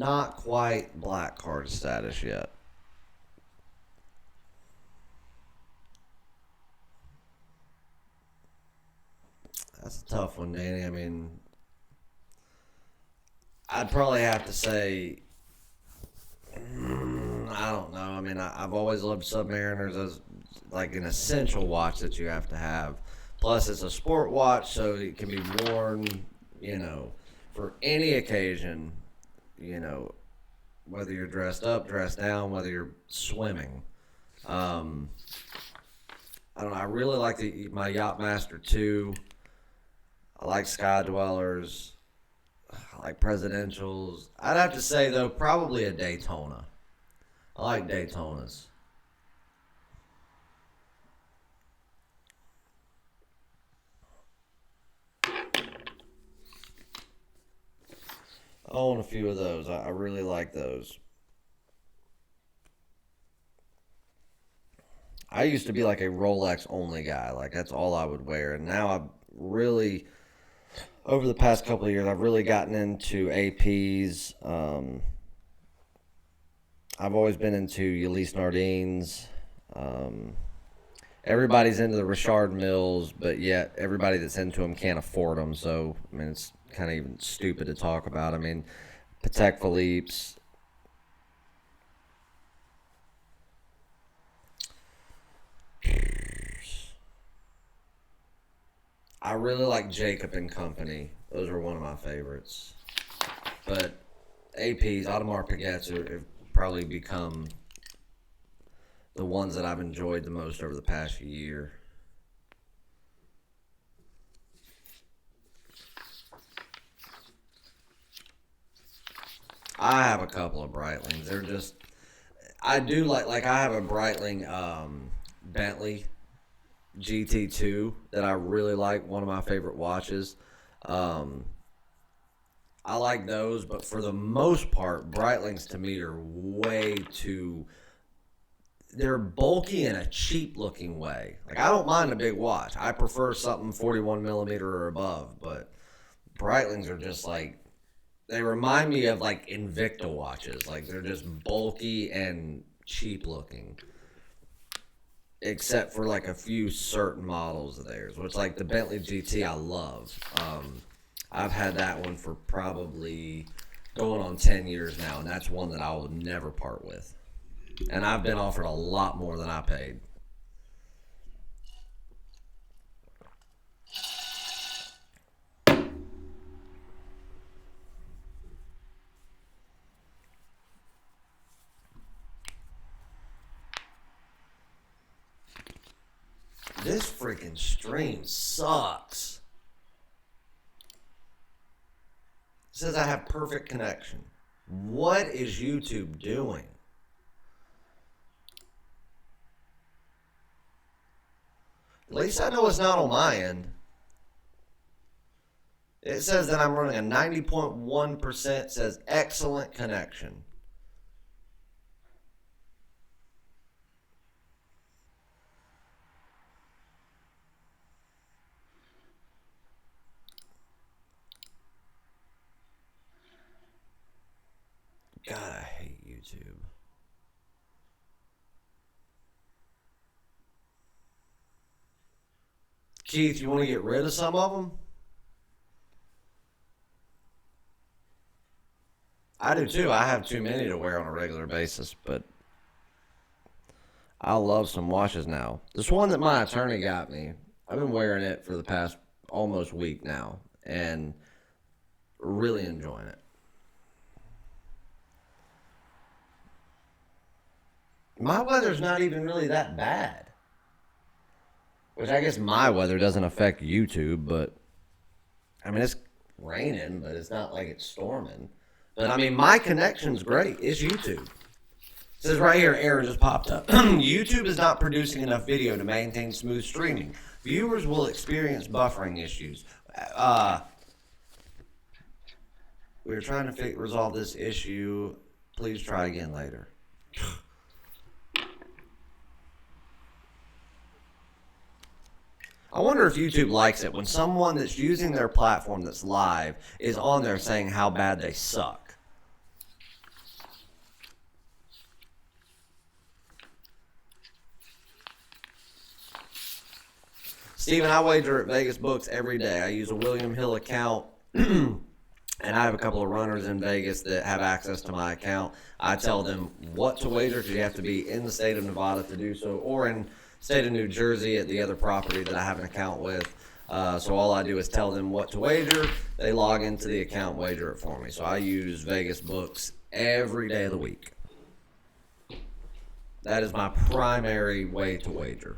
not quite black card status yet. That's a tough one, Danny. I mean, I'd probably have to say, I don't know. I mean, I've always loved Submariners as like an essential watch that you have to have. Plus, it's a sport watch, so it can be worn, for any occasion, whether you're dressed up, dressed down, whether you're swimming. I don't know. I really like my Yachtmaster 2. I like Sky Dwellers. I like Presidentials. I'd have to say, though, probably a Daytona. I like Daytonas. I own a few of those. I really like those. I used to be like a Rolex only guy. Like, that's all I would wear. And now I've really, over the past couple of years, I've really gotten into APs. I've always been into Ulysse Nardines. Everybody's into the Richard Milles, but yet everybody that's into them can't afford them. So, I mean, it's kind of even stupid to talk about. I mean, Patek Philippe's. I really like Jacob and Company. Those are one of my favorites. But APs, Audemars Piguets have probably become the ones that I've enjoyed the most over the past year. I have a couple of Breitlings. They're just, I do like I have a Breitling Bentley GT2 that I really like, one of my favorite watches. I like those, but for the most part, Breitlings to me are way too, they're bulky in a cheap looking way. Like, I don't mind a big watch. I prefer something 41 millimeter or above, but Breitlings are just like, they remind me of like Invicta watches. Like, they're just bulky and cheap looking. Except for like a few certain models of theirs, which like the Bentley GT I love. I've had that one for probably going on 10 years now, and that's one that I will never part with. And I've been offered a lot more than I paid. This freaking stream sucks. It says I have perfect connection. What is YouTube doing? At least I know it's not on my end. It says that I'm running a 90.1%, says excellent connection. God, I hate YouTube. Keith, you want to get rid of some of them? I do too. I have too many to wear on a regular basis, but I love some watches now. This one that my attorney got me, I've been wearing it for the past almost week now, and really enjoying it. My weather's not even really that bad. Which I guess my weather doesn't affect YouTube, but I mean, it's raining, but it's not like it's storming. But I mean, my connection's great. It's YouTube. It says right here, error just popped up. YouTube is not producing enough video to maintain smooth streaming. Viewers will experience buffering issues. We're trying to resolve this issue. Please try again later. I wonder if YouTube likes it when someone that's using their platform that's live is on there saying how bad they suck. Steven, I wager at Vegas Books every day. I use a William Hill account, and I have a couple of runners in Vegas that have access to my account. I tell them what to wager because you have to be in the state of Nevada to do so, or in state of New Jersey at the other property that I have an account with. So all I do is tell them what to wager. They log into the account, wager it for me. So I use Vegas Books every day of the week. That is my primary way to wager.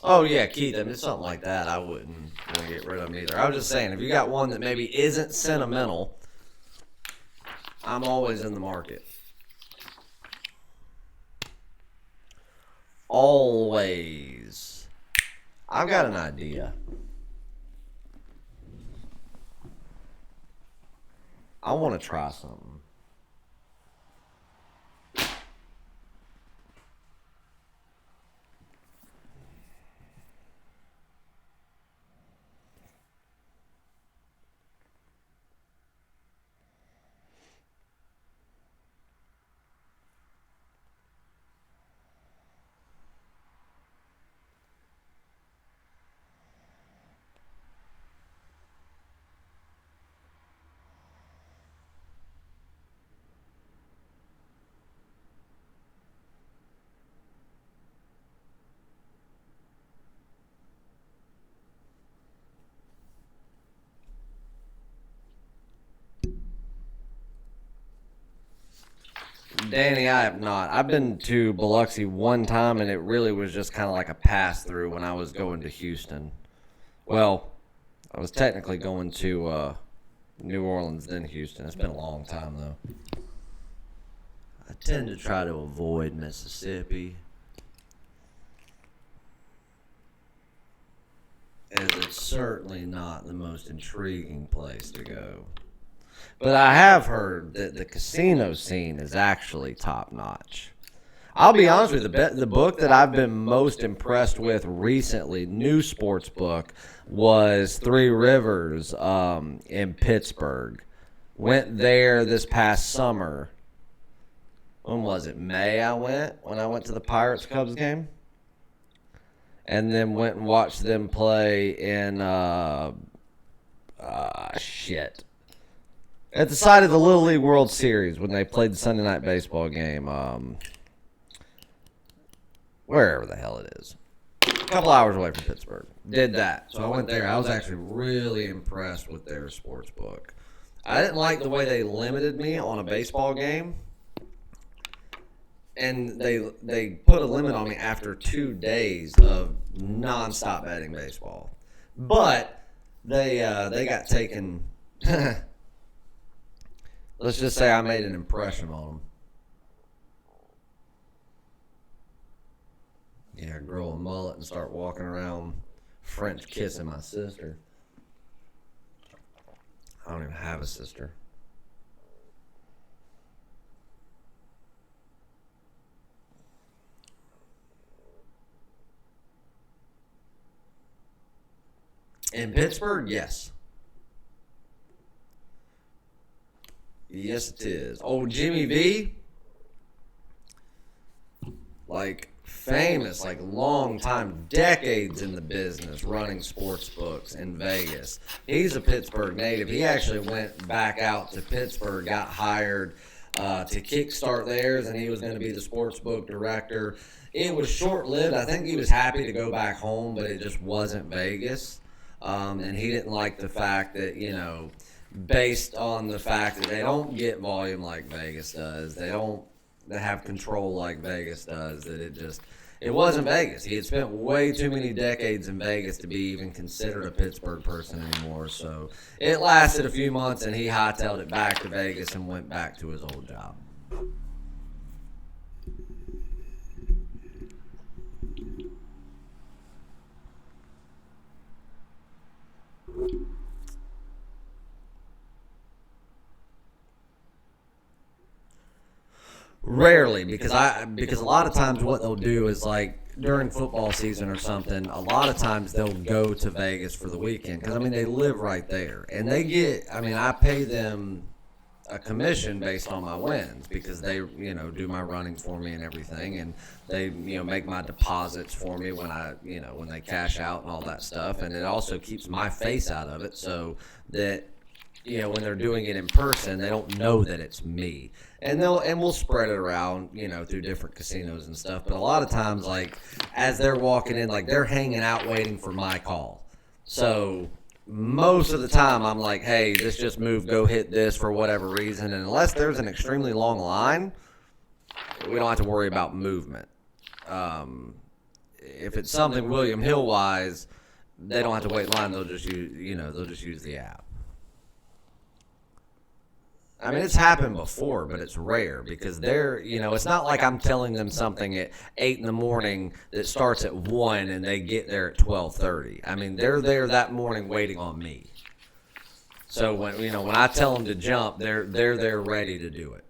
Oh yeah, keep them. It's something like that. I wouldn't want to get rid of them either. I was just saying, if you got one that maybe isn't sentimental, I'm always in the market. Always. I've got an idea. I want to try something. Danny, I have not. I've been to Biloxi one time, and it really was just kind of like a pass through when I was going to Houston. Well, I was technically going to New Orleans, then Houston. It's been a long time, though. I tend to try to avoid Mississippi, as it's certainly not the most intriguing place to go. But I have heard that the casino scene is actually top notch. I'll be honest with you, the book that I've been most impressed with recently, new sports book, was Three Rivers in Pittsburgh. Went there this past summer. When was it? May when I went to the Pirates-Cubs game. And then went and watched them play in, at the site of the Little League World Series when they played the Sunday Night Baseball game. Wherever the hell it is. A couple hours away from Pittsburgh. Did that. So I went there. I was actually really impressed with their sports book. I didn't like the way they limited me on a baseball game. And they put a limit on me after 2 days of nonstop betting baseball. But they got taken. Let's just say I made an impression on them. Yeah, grow a mullet and start walking around French kissing my sister. I don't even have a sister. In Pittsburgh, yes. Yes, it is. Oh, Jimmy V? Like, famous, like, long time, decades in the business, running sports books in Vegas. He's a Pittsburgh native. He actually went back out to Pittsburgh, got hired to kickstart theirs, and he was going to be the sports book director. It was short-lived. I think he was happy to go back home, but it just wasn't Vegas. And he didn't like the fact that, based on the fact that they don't get volume like Vegas does, they have control like Vegas does, that It wasn't Vegas. He had spent way too many decades in Vegas to be even considered a Pittsburgh person anymore. So it lasted a few months, and he hightailed it back to Vegas and went back to his old job. Rarely, because a lot of times what they'll do is like during football season or something. A lot of times they'll go to Vegas for the weekend because I mean they live right there and they get. I mean I pay them a commission based on my wins because they do my running for me and everything, and they make my deposits for me when when they cash out and all that stuff, and it also keeps my face out of it so that when they're doing it in person, they don't know that it's me. And we'll spread it around, through different casinos and stuff. But a lot of times, like, as they're walking in, like, they're hanging out waiting for my call. So most of the time, I'm like, hey, this just moved, go hit this for whatever reason. And unless there's an extremely long line, we don't have to worry about movement. If it's something William Hill-wise, they don't have to wait in line. They'll just use the app. I mean, it's happened before, but it's rare because it's not like I'm telling them something at 8 in the morning that starts at 1 and they get there at 12:30. I mean, they're there that morning waiting on me. So when I tell them to jump, they're there ready to do it.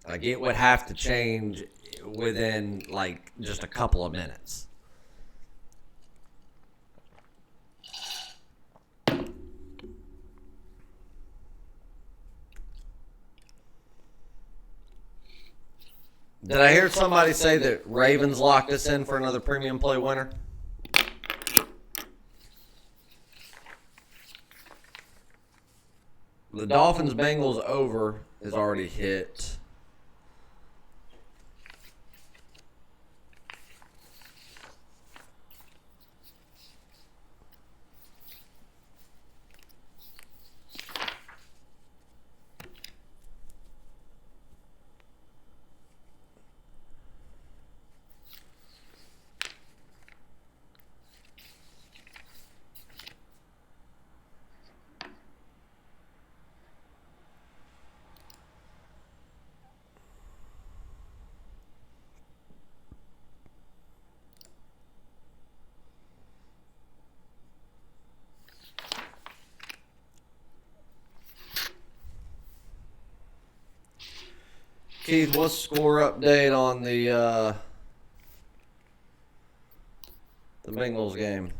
Like it would have to change within like just a couple of minutes. Did I hear somebody say that Ravens locked us in for another premium play winner? The Dolphins-Bengals over is already hit. Keith, what's score update on the Bengals game?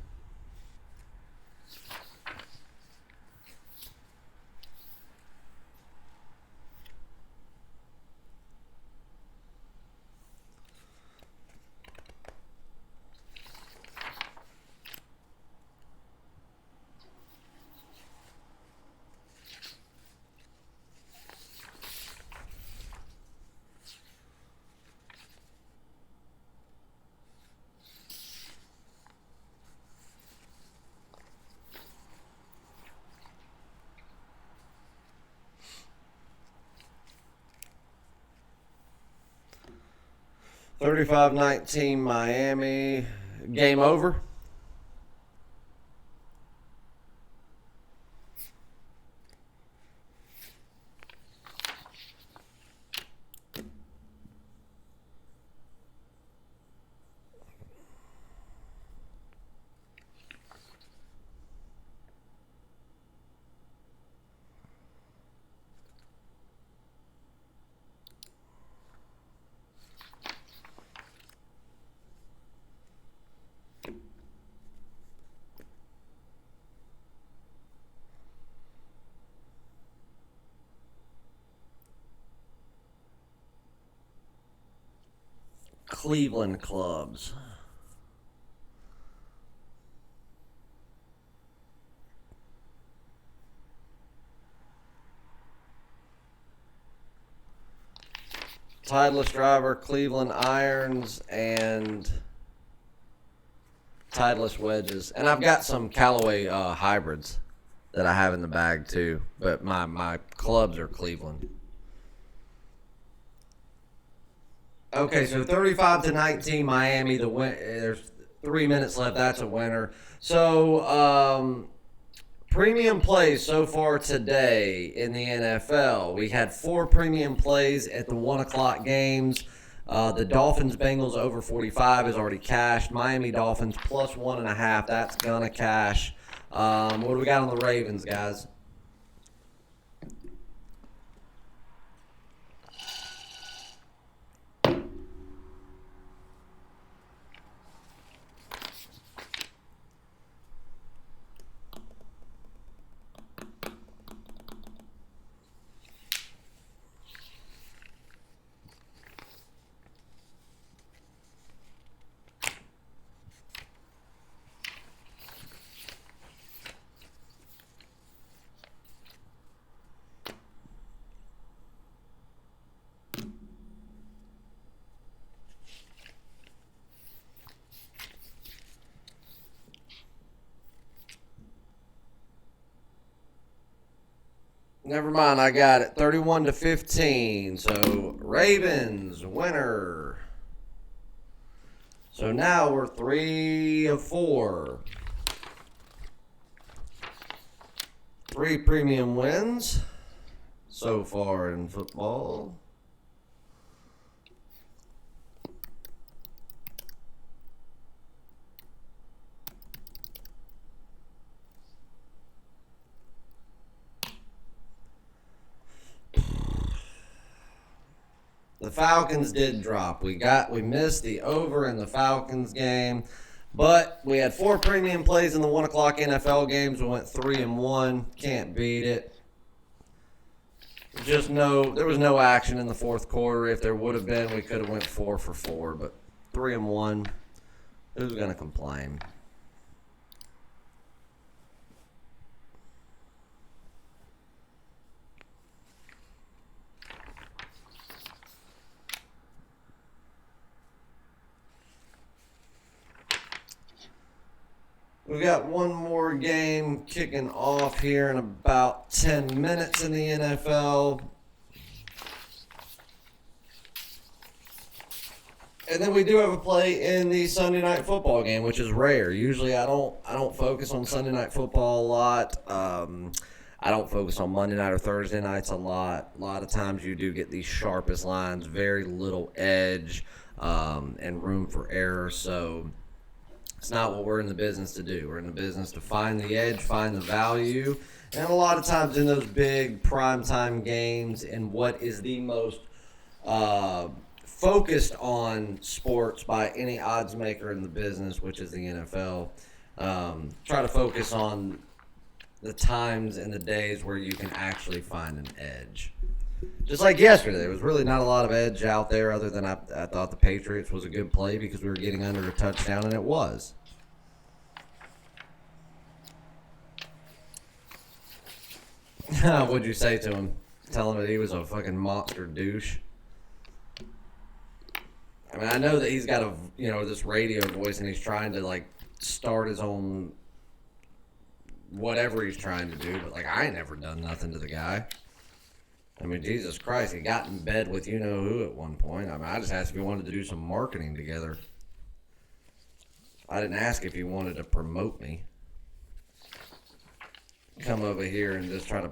(35-19) Miami. Game over. Cleveland clubs. Titleist driver, Cleveland Irons, and Titleist wedges. And I've got some Callaway hybrids that I have in the bag too. But my clubs are Cleveland. Okay, so 35-19, Miami. The win. There's 3 minutes left. That's a winner. So premium plays so far today in the NFL. We had 4 premium plays at the 1 o'clock games. The Dolphins Bengals over 45 is already cashed. Miami Dolphins plus 1.5. That's gonna cash. What do we got on the Ravens, guys? Never mind, I got it. 31-15. So Ravens winner. So now we're 3 of 4. 3 premium wins so far in football. The Falcons did drop. We missed the over in the Falcons game, but we had 4 premium plays in the 1 o'clock NFL games. We went 3-1. Can't beat it. There was no action in the fourth quarter. If there would have been, we could have went 4 for 4. But 3-1. Who's gonna complain? We got one more game kicking off here in about 10 minutes in the NFL. And then we do have a play in the Sunday night football game, which is rare. Usually I don't focus on Sunday night football a lot. I don't focus on Monday night or Thursday nights a lot. A lot of times you do get these sharpest lines, very little edge, and room for error. So it's not what we're in the business to do. We're in the business to find the edge, find the value. And a lot of times in those big primetime games, and what is the most focused on sports by any odds maker in the business, which is the NFL, try to focus on the times and the days where you can actually find an edge. Just like yesterday, there was really not a lot of edge out there other than I thought the Patriots was a good play because we were getting under a touchdown, and it was. What'd you say to him? Tell him that he was a fucking monster douche? I mean, I know that he's got this radio voice, and he's trying to, like, start his own whatever he's trying to do, but, like, I ain't never done nothing to the guy. I mean, Jesus Christ, he got in bed with you-know-who at one point. I mean, I just asked if he wanted to do some marketing together. I didn't ask if he wanted to promote me. Come over here and just try to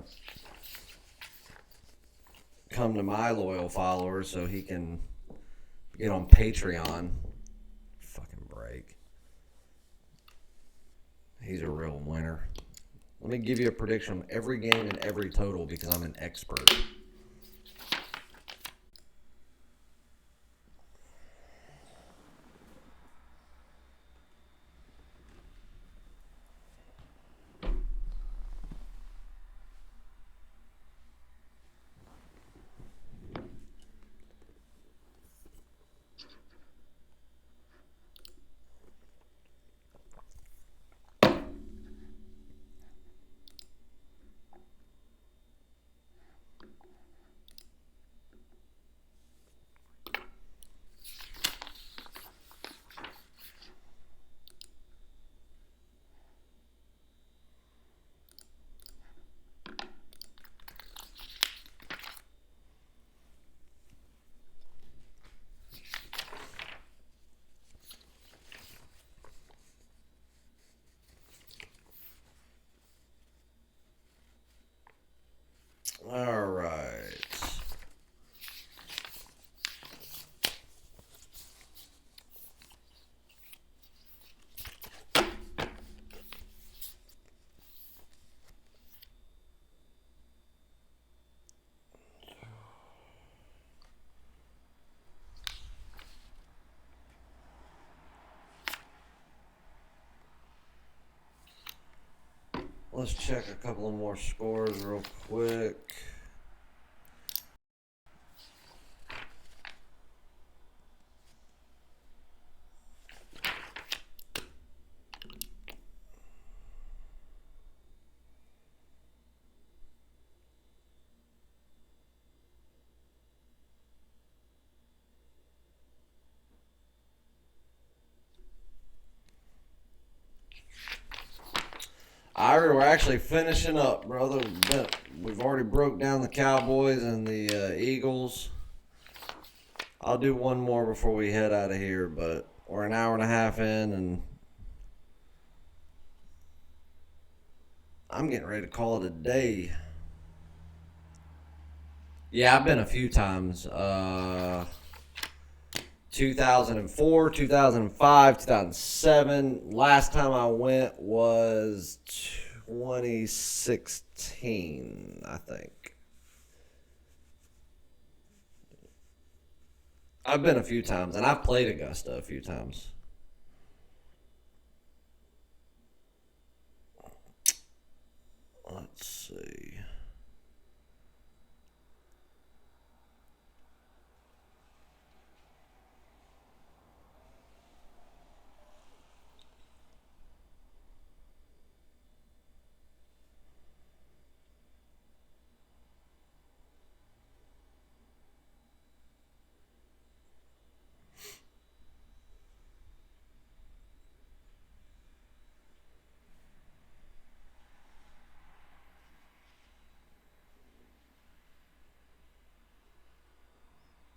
come to my loyal followers so he can get on Patreon. Fucking break. He's a real winner. Let me give you a prediction on every game and every total because I'm an expert. Let's check a couple of more scores real quick. Ira, we're actually finishing up, brother. We've already broke down the Cowboys and the Eagles. I'll do one more before we head out of here, but we're an hour and a half in, and I'm getting ready to call it a day. Yeah, I've been a few times. 2004, 2005, 2007. Last time I went was 2016, I think. I've been a few times, and I've played Augusta a few times. Let's see.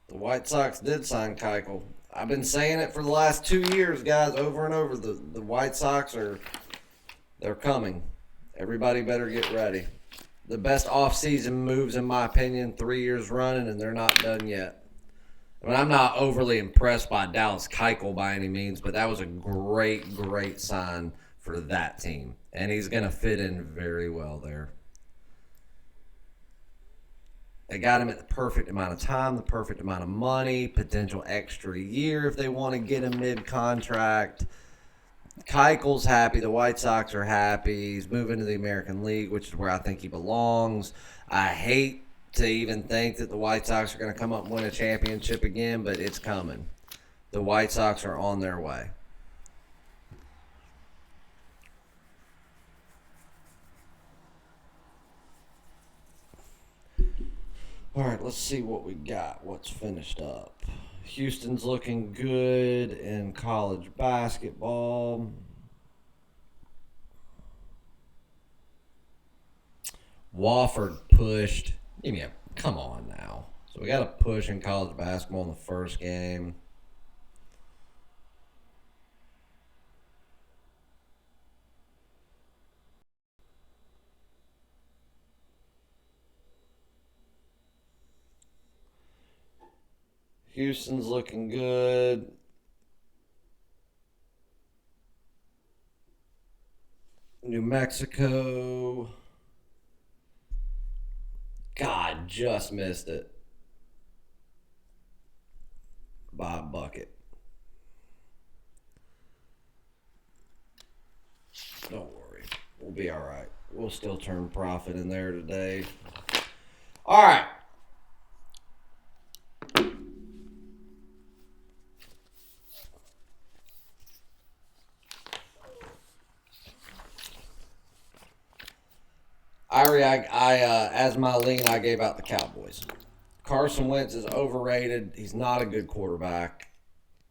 The White Sox did sign Keuchel. I've been saying it for the last 2 years, guys, over and over. The White Sox they're coming. Everybody better get ready. The best offseason moves, in my opinion, 3 years running, and they're not done yet. I mean, I'm not overly impressed by Dallas Keuchel by any means, but that was a great, great sign for that team. And he's going to fit in very well there. They got him at the perfect amount of time, the perfect amount of money, potential extra year if they want to get him mid-contract. Keuchel's happy. The White Sox are happy. He's moving to the American League, which is where I think he belongs. I hate to even think that the White Sox are going to come up and win a championship again, but it's coming. The White Sox are on their way. All right, let's see what we got. What's finished up? Houston's looking good in college basketball. Wofford pushed. Come on now. So we got a push in college basketball in the first game. Houston's looking good. New Mexico. God, just missed it by a bucket. Don't worry. We'll be all right. We'll still turn profit in there today. All right. As my lean, I gave out the Cowboys. Carson Wentz is overrated. He's not a good quarterback.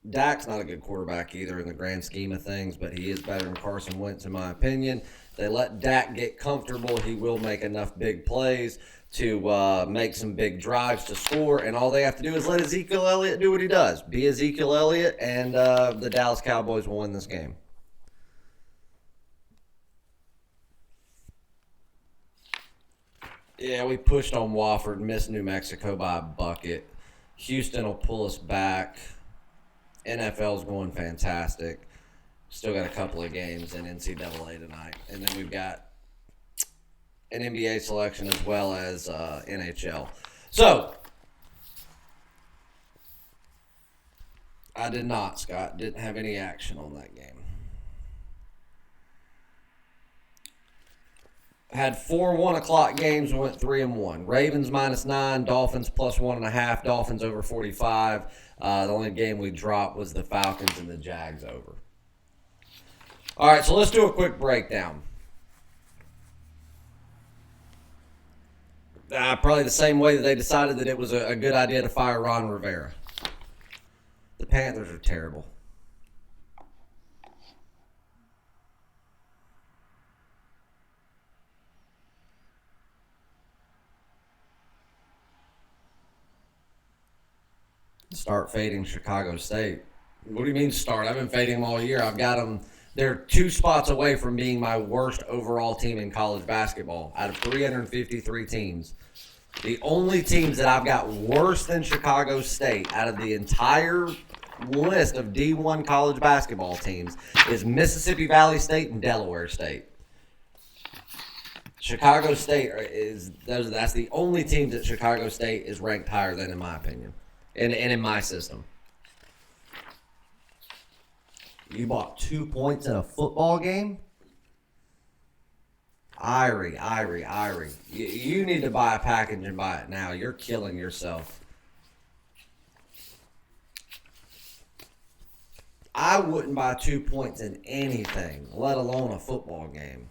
Dak's not a good quarterback either in the grand scheme of things, but he is better than Carson Wentz in my opinion. They let Dak get comfortable. He will make enough big plays to make some big drives to score, and all they have to do is let Ezekiel Elliott do what he does. Be Ezekiel Elliott, and the Dallas Cowboys will win this game. Yeah, we pushed on Wofford, missed New Mexico by a bucket. Houston will pull us back. NFL's going fantastic. Still got a couple of games in NCAA tonight. And then we've got an NBA selection as well as NHL. So, I did not, Scott. Didn't have any action on that game. Had 4 1 o'clock games, went 3-1. Ravens -9, Dolphins +1.5, Dolphins over 45. The only game we dropped was the Falcons and the Jags over. All right, so let's do a quick breakdown. Probably the same way that they decided that it was a good idea to fire Ron Rivera. The Panthers are terrible. Start fading Chicago State. What do you mean start? I've been fading them all year. I've got them. They're 2 spots away from being my worst overall team in college basketball out of 353 teams. The only teams that I've got worse than Chicago State out of the entire list of D1 college basketball teams is Mississippi Valley State and Delaware State. Chicago State that's the only team that Chicago State is ranked higher than, in my opinion, and in my system. You bought 2 points in a football game? Irie. You need to buy a package and buy it now. You're killing yourself. I wouldn't buy 2 points in anything, let alone a football game.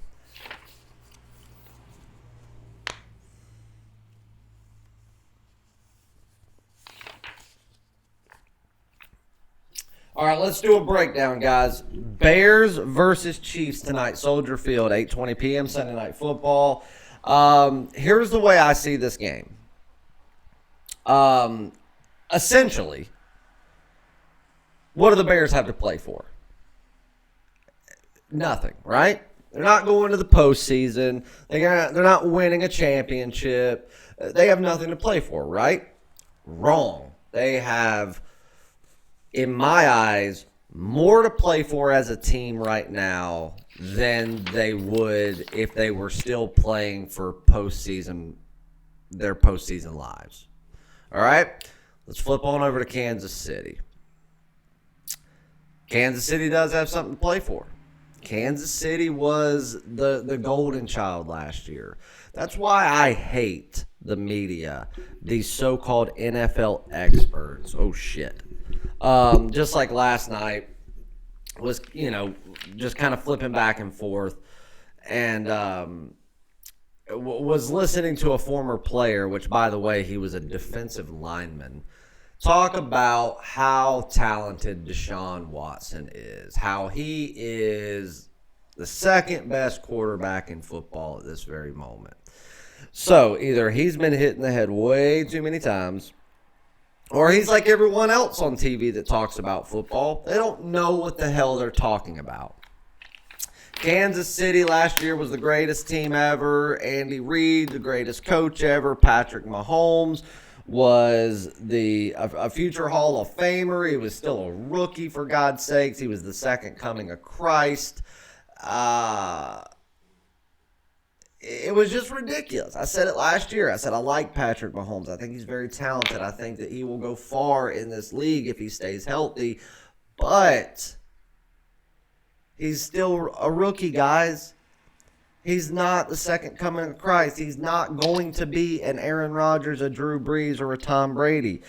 All right, let's do a breakdown, guys. Bears versus Chiefs tonight, Soldier Field, 8:20 p.m., Sunday Night Football. Here's the way I see this game. Essentially, what do the Bears have to play for? Nothing, right? They're not going to the postseason. They're not winning a championship. They have nothing to play for, right? Wrong. They have, in my eyes, more to play for as a team right now than they would if they were still playing for their postseason lives. All right? Let's flip on over to Kansas City. Kansas City does have something to play for. Kansas City was the golden child last year. That's why I hate the media, these so-called NFL experts. Oh, shit. Just like last night was, just kind of flipping back and forth, and was listening to a former player, which, by the way, he was a defensive lineman, talk about how talented Deshaun Watson is, how he is the second best quarterback in football at this very moment. So either he's been hit in the head way too many times, or he's like everyone else on TV that talks about football. They don't know what the hell they're talking about. Kansas City last year was the greatest team ever. Andy Reid, the greatest coach ever. Patrick Mahomes was a future Hall of Famer. He was still a rookie, for God's sakes. He was the second coming of Christ. It was just ridiculous. I said it last year. I said I like Patrick Mahomes. I think he's very talented. I think that he will go far in this league if he stays healthy. But he's still a rookie, guys. He's not the second coming of Christ. He's not going to be an Aaron Rodgers, a Drew Brees, or a Tom Brady.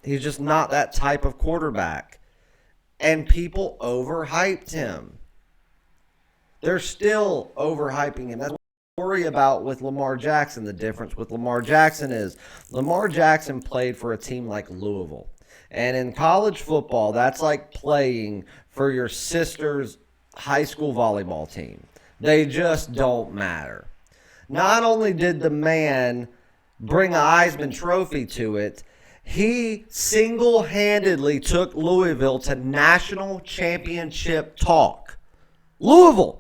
He's just not that type of quarterback. And people overhyped him. They're still overhyping him. That's what I worry about with Lamar Jackson. The difference with Lamar Jackson is Lamar Jackson played for a team like Louisville. And in college football, that's like playing for your sister's high school volleyball team. They just don't matter. Not only did the man bring a Heisman Trophy to it, he single-handedly took Louisville to national championship talk. Louisville.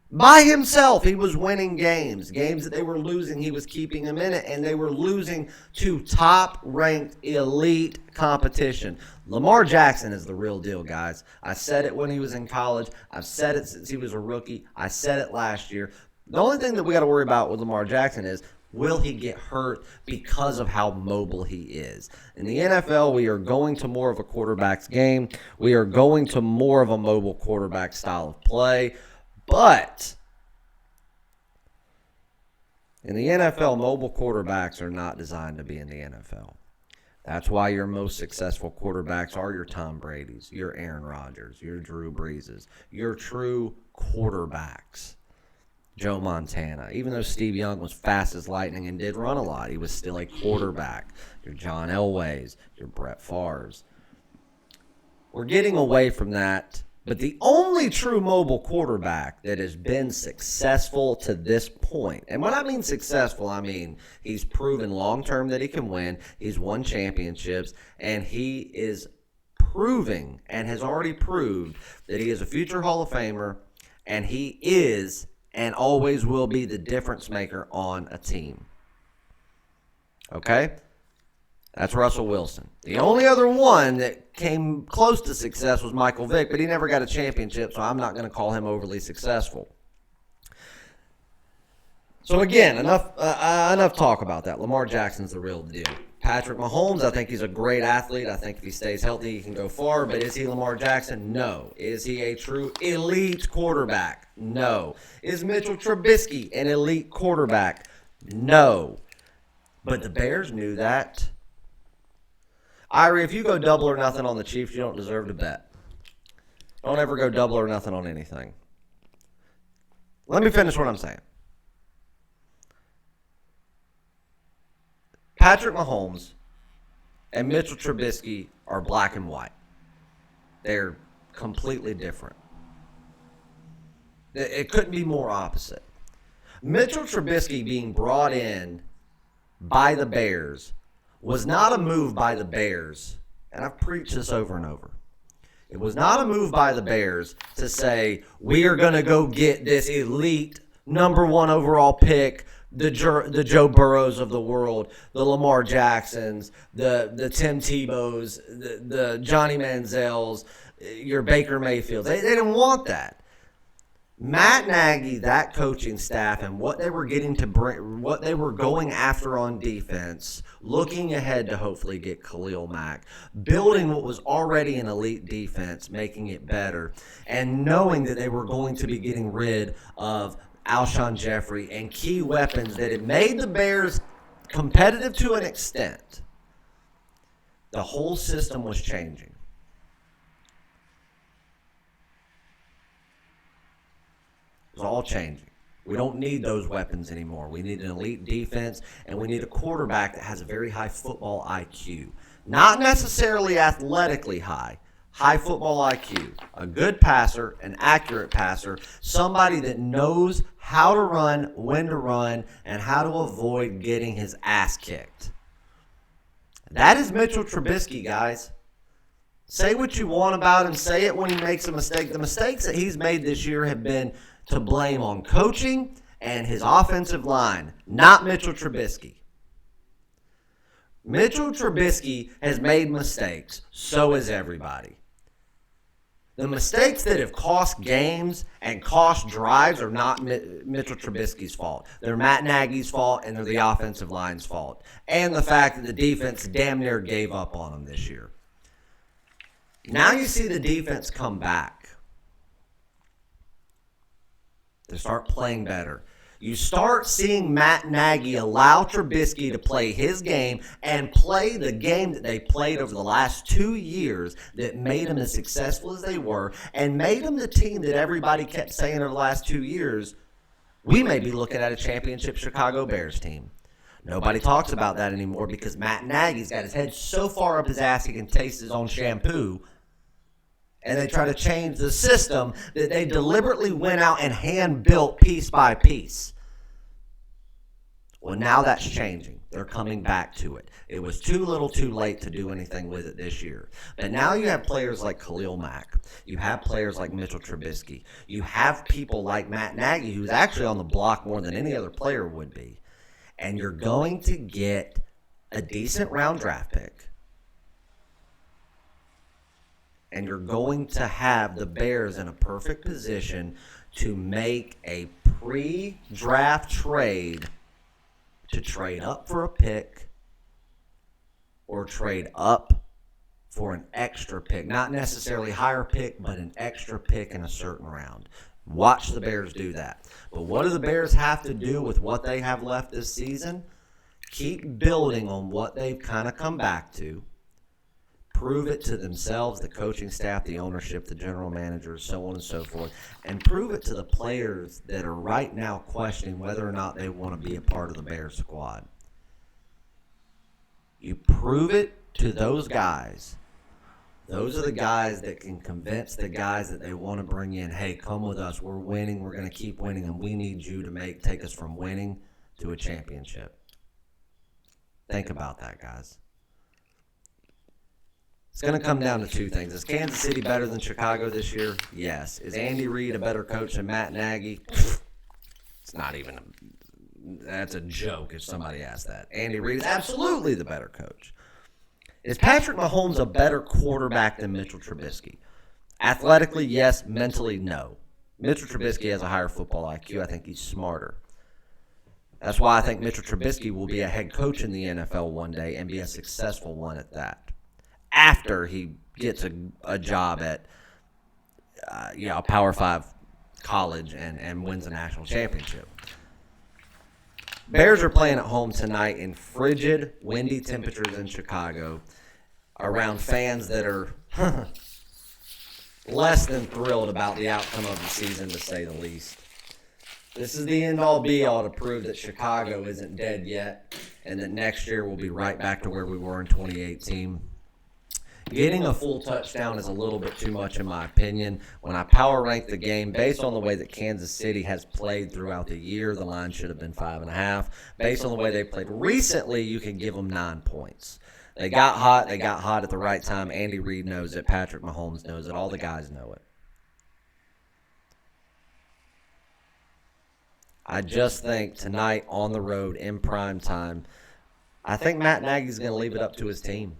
By himself, he was winning games. Games that they were losing, he was keeping them in it, and they were losing to top-ranked elite competition. Lamar Jackson is the real deal, guys. I said it when he was in college. I've said it since he was a rookie. I said it last year. The only thing that we got to worry about with Lamar Jackson is, will he get hurt because of how mobile he is? In the NFL, we are going to more of a quarterback's game. We are going to more of a mobile quarterback style of play. But In the NFL, mobile quarterbacks are not designed to be in the NFL. That's why your most successful quarterbacks are your Tom Brady's, your Aaron Rodgers, your Drew Breeses, your true quarterbacks. Joe Montana. Even though Steve Young was fast as lightning and did run a lot, he was still a quarterback. Your John Elways, your Brett Favre's. We're getting away from that, but the only true mobile quarterback that has been successful to this point, and when I mean successful, I mean he's proven long-term that he can win, he's won championships, and he is proving and has already proved that he is a future Hall of Famer, and he is and always will be the difference maker on a team. Okay? That's Russell Wilson. The only other one that came close to success was Michael Vick, but he never got a championship, so I'm not going to call him overly successful. So again, enough talk about that. Lamar Jackson's the real deal. Patrick Mahomes, I think he's a great athlete. I think if he stays healthy, he can go far. But is he Lamar Jackson? No. Is he a true elite quarterback? No. Is Mitchell Trubisky an elite quarterback? No. But the Bears knew that. Irie, if you go double or nothing on the Chiefs, you don't deserve to bet. Don't ever go double or nothing on anything. Let me finish what I'm saying. Patrick Mahomes and Mitchell Trubisky are black and white. They're completely different. It couldn't be more opposite. Mitchell Trubisky being brought in by the Bears was not a move by the Bears, and I've preached this over and over. It was not a move by the Bears to say, we are going to go get this elite number 1 overall pick, the Joe Burrows of the world, the Lamar Jacksons, the Tim Tebows, the Johnny Manziels, your Baker Mayfields. They didn't want that. Matt Nagy, that coaching staff, and what they were getting to bring, what they were going after on defense, looking ahead to hopefully get Khalil Mack, building what was already an elite defense, making it better, and knowing that they were going to be getting rid of Alshon Jeffrey and key weapons that had made the Bears competitive to an extent. The whole system was changing. It's all changing. We don't need those weapons anymore. We need an elite defense, and we need a quarterback that has a very high football IQ. Not necessarily athletically high football IQ. A good passer, an accurate passer, somebody that knows how to run, when to run, and how to avoid getting his ass kicked. That is Mitchell Trubisky, guys. Say what you want about him. Say it when he makes a mistake. The mistakes that he's made this year have been to blame on coaching and his offensive line, not Mitchell Trubisky. Mitchell Trubisky has made mistakes. So has everybody. The mistakes that have cost games and cost drives are not Mitchell Trubisky's fault. They're Matt Nagy's fault, and they're the offensive line's fault. And the fact that the defense damn near gave up on them this year. Now you see the defense come back. They start playing better. You start seeing Matt Nagy allow Trubisky to play his game and play the game that they played over the last 2 years that made them as successful as they were and made them the team that everybody kept saying over the last 2 years, we may be looking at a championship Chicago Bears team. Nobody talks about that anymore because Matt Nagy's got his head so far up his ass he can taste his own shampoo. And they try to change the system that they deliberately went out and hand-built piece by piece. Well, now that's changing. They're coming back to it. It was too little too late to do anything with it this year. But now you have players like Khalil Mack. You have players like Mitchell Trubisky. You have people like Matt Nagy, who's actually on the block more than any other player would be. And you're going to get a decent round draft pick. And you're going to have the Bears in a perfect position to make a pre-draft trade to trade up for a pick or trade up for an extra pick. Not necessarily higher pick, but an extra pick in a certain round. Watch the Bears do that. But what do the Bears have to do with what they have left this season? Keep building on what they've kind of come back to. Prove it to themselves, the coaching staff, the ownership, the general managers, so on and so forth. And prove it to the players that are right now questioning whether or not they want to be a part of the Bears squad. You prove it to those guys. Those are the guys that can convince the guys that they want to bring in, hey, come with us. We're winning. We're going to keep winning, and we need you to take us from winning to a championship. Think about that, guys. It's going to come down to two things. Is Kansas City better than Chicago this year? Yes. Is Andy Reid a better coach than Matt Nagy? It's not even that's a joke if somebody asks that. Andy Reid is absolutely the better coach. Is Patrick Mahomes a better quarterback than Mitchell Trubisky? Athletically, yes. Mentally, no. Mitchell Trubisky has a higher football IQ. I think he's smarter. That's why I think Mitchell Trubisky will be a head coach in the NFL one day and be a successful one at that. After he gets a job at a Power 5 college and wins a national championship. Bears are playing at home tonight in frigid, windy temperatures in Chicago around fans that are less than thrilled about the outcome of the season, to say the least. This is the end-all, be-all to prove that Chicago isn't dead yet and that next year we'll be right back to where we were in 2018. Getting a full touchdown is a little bit too much in my opinion. When I power rank the game, based on the way that Kansas City has played throughout the year, the line should have been 5.5. Based on the way they played recently, you can give them 9 points. They got hot. They got hot at the right time. Andy Reid knows it. Patrick Mahomes knows it. All the guys know it. I just think tonight on the road in prime time, I think Matt Nagy's going to leave it up to his team.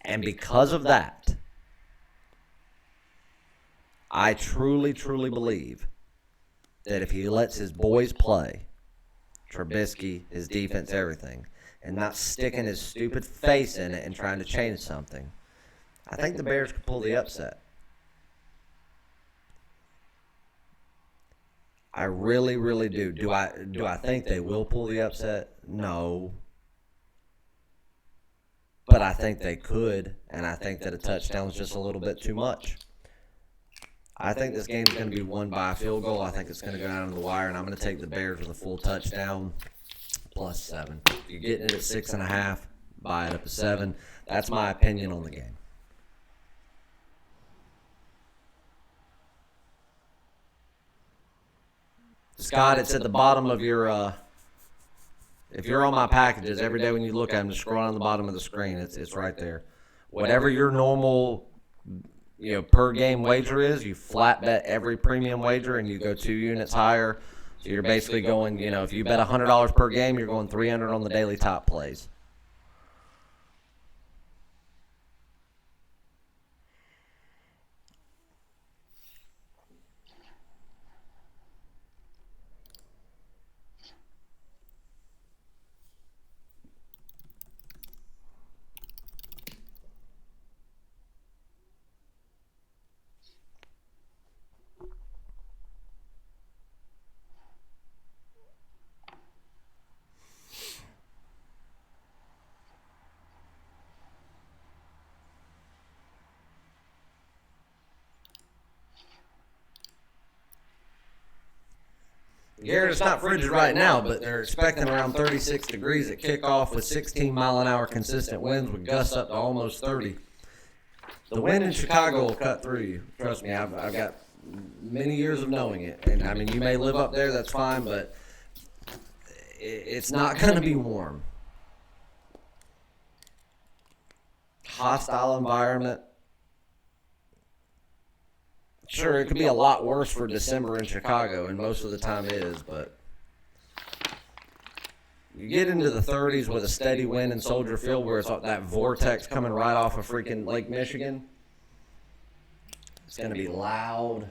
And because of that, I truly, truly believe that if he lets his boys play, Trubisky, his defense, everything, and not sticking his stupid face in it and trying to change something, I think the Bears could pull the upset. I really, really do. Do I think they will pull the upset? No. But I think they could, and I think that a touchdown is just a little bit too much. I think this game is going to be won by a field goal. I think it's going to go down to the wire, and I'm going to take the Bears with a full touchdown plus 7. If you're getting it at 6.5, buy it up at 7. That's my opinion on the game. Scott, it's at the bottom of your if you're on my packages, every day when you look at them, just scroll on the bottom of the screen. It's right there. Whatever your normal per game wager is, you flat bet every premium wager and you go 2 units higher. So you're basically going, if you bet $100 per game, you're going 300 on the daily top plays. Garrett, it's not frigid right now, but they're expecting around 36 degrees at kickoff with 16-mile-an-hour consistent winds with gusts up to almost 30. The wind in Chicago will cut through you. Trust me, I've got many years of knowing it. And, I mean, you may live up there, that's fine, but it's not going to be warm. Hostile environment. Sure, it could be a lot worse for December in Chicago, and most of the time is, but you get into the 30s with a steady wind in Soldier Field where it's that vortex coming right off of freaking Lake Michigan. It's going to be loud.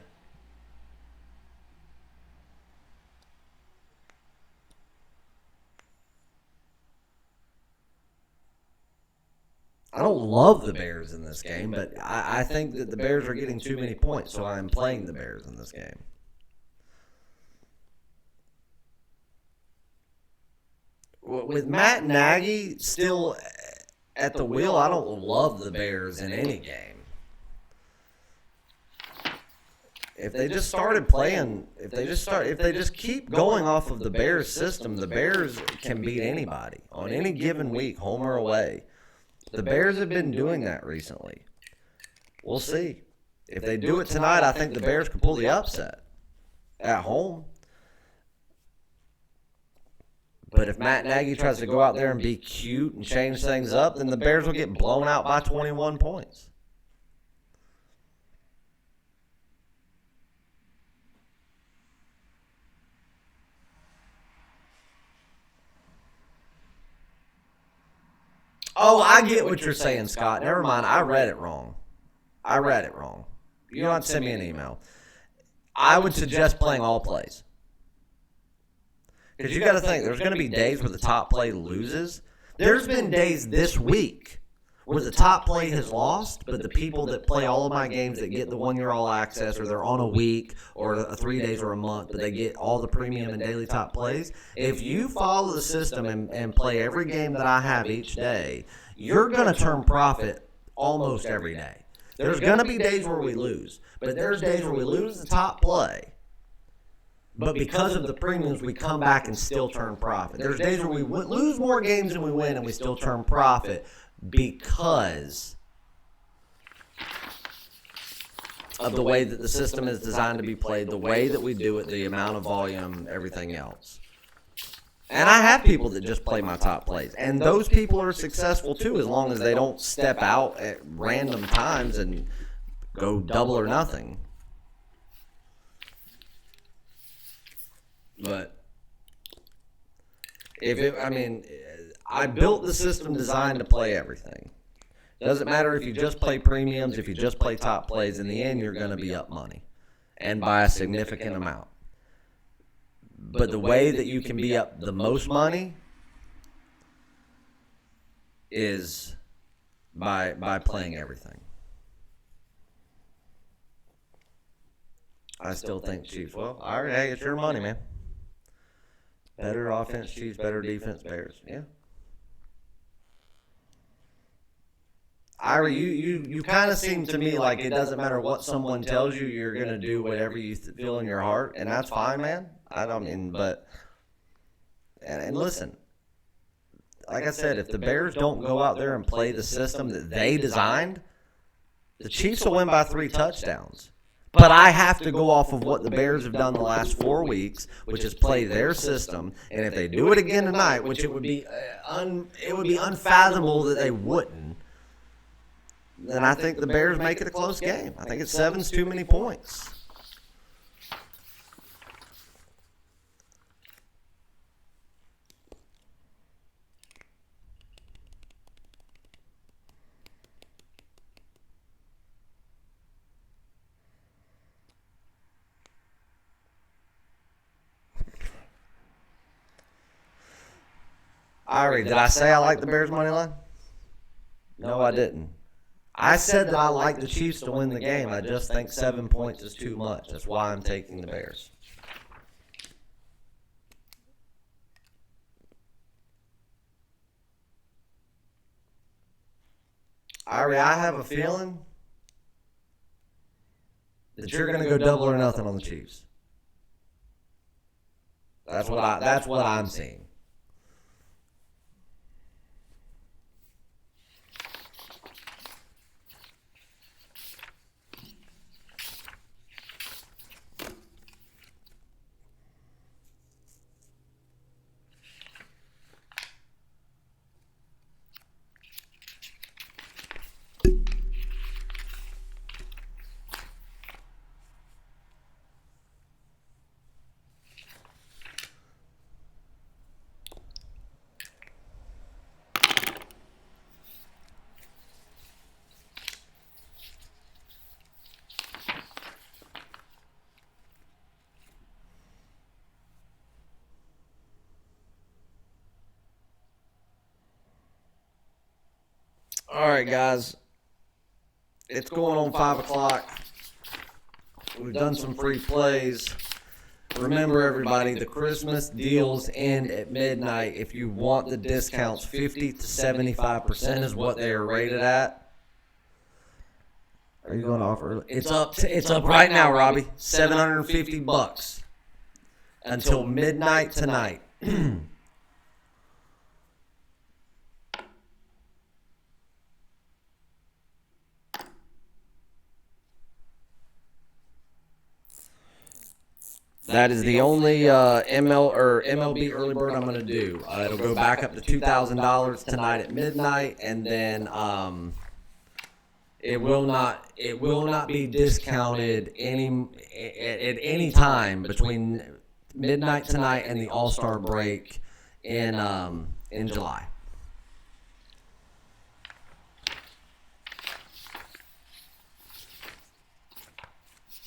I don't love the Bears in this game, but I think that the Bears are getting too many points, so I'm playing the Bears in this game. With Matt Nagy still at the wheel, I don't love the Bears in any game. If they just started playing, if they just keep going off of the Bears system, the Bears can beat anybody on any given week, home or away. The Bears have been doing that recently. We'll see. If they do it tonight, I think the Bears could pull the upset at home. But if Matt Nagy tries to go out there and be cute and change things up, then the Bears will get blown out by 21 points. Oh, I get what you're saying, Scott. Never mind. I read it wrong. You don't have to send me an email. I would suggest playing all plays. Because you got to think, there's going to be days where the top play loses. There's been days this week where the top play has lost, but the people that play all of my games that get the 1 year all access, or they're on a week or a 3 days or a month, but they get all the premium and daily top plays. If you follow the system and play every game that I have each day, you're going to turn profit almost every day. There's going to be days where we lose, but there's days where we lose the top play. But because of the premiums, we come back and still turn profit. There's days where we lose more games than we win and we still turn profit because of the way that the system is designed to be played, the way that we do it, the amount of volume, everything else. And I have people that just play my top plays. And those people are successful too, as long as they don't step out at random times and go double or nothing. But I built the system designed to play everything. Doesn't matter if you just play premiums, if you just play top plays. In the end, you're going to be up money, and by a significant amount. But the way that you can be up the most money is by playing everything. I still think Chiefs. Well, all right, hey, it's your money, man. Better offense, Chiefs. Better defense, Bears. Yeah. Ira, you kind of seem to me like it doesn't matter what someone tells you, you're going to do whatever you feel in your heart, and that's fine, man. And listen, like I said, if the Bears don't go out there and play the system that they designed, the Chiefs will win by 3 touchdowns. But I have to go off of what the Bears have done the last 4 weeks, which is play their system. And if they do it again tonight, which it would be unfathomable that they wouldn't, then I think the Bears make it a close game. I think 7's too many points. Ari, did I say I like the Bears money line? No, I didn't. I said that I like the Chiefs to win the game. I just think 7 points is too much. That's why I'm taking the Bears. Ari, I have a feeling that you're going to go double or nothing on the Chiefs. That's what I'm seeing. All right, guys. It's going on 5 o'clock. We've done some free plays. Remember, everybody, the Christmas deals end at midnight. If you want the discounts, 50 to 75% is what they are rated at. Are you going to offer? It's up right now, Robbie. $750 until midnight tonight. That is the only MLB early bird I'm going to do. It'll go back up to $2,000 tonight at midnight, and then it will not be discounted at any time between midnight tonight and the All-Star break in July.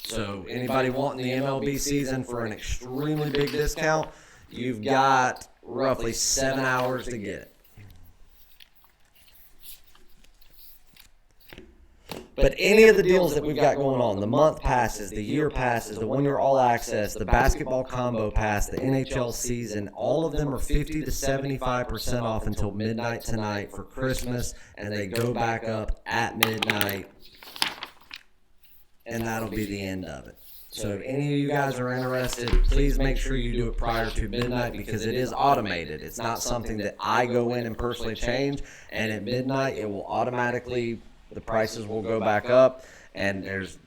So anybody wanting the MLB season for an extremely big discount, you've got roughly 7 hours to get it. But any of the deals that we've got going on, the month passes, the year passes, the 1 year all access, the basketball combo pass, the NHL season, all of them are 50 to 75% off until midnight tonight for Christmas, and they go back up at midnight. And that'll be the end of it. So if any of you guys are interested, please make sure you do it prior to midnight because it is automated. It's not something that I go in and personally change. And at midnight, it will automatically, the prices will go back up. And there's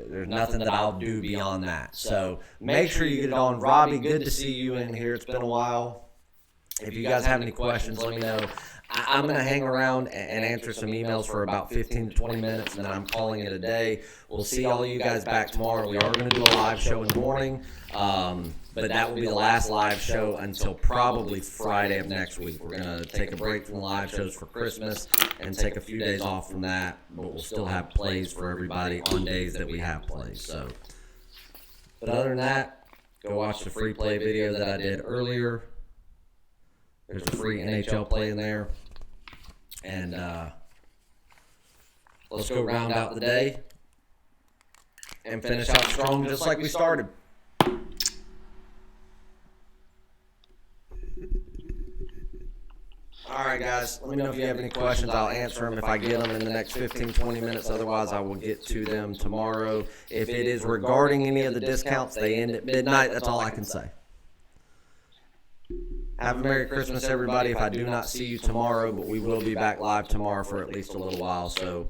nothing that I'll do beyond that. So make sure you get it on. Robbie, good to see you in here. It's been a while. If you guys have any questions, let me know. I'm going to hang around and answer some emails for about 15 to 20 minutes, and then I'm calling it a day. We'll see all of you guys back tomorrow. We are going to do a live show in the morning, but that will be the last live show until probably Friday of next week. We're going to take a break from the live shows for Christmas and take a few days off from that, but we'll still have plays for everybody on days that we have plays. So, but other than that, go watch the free play video that I did earlier. There's a free NHL play in there. And let's go round out the day and finish out strong just like we started. All right, guys. Let me know if you have any questions. I'll answer them if I get them in the next 15, 20 minutes. Otherwise, I will get to them tomorrow. If it is regarding any of the discounts, they end at midnight. That's all I can say. Have a Merry Christmas, everybody. If I do not see you tomorrow, but we will be back live tomorrow for at least a little while. So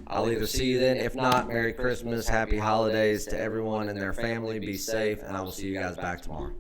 I'll either see you then. If not, Merry Christmas, Happy Holidays to everyone and their family. Be safe, and I will see you guys back tomorrow.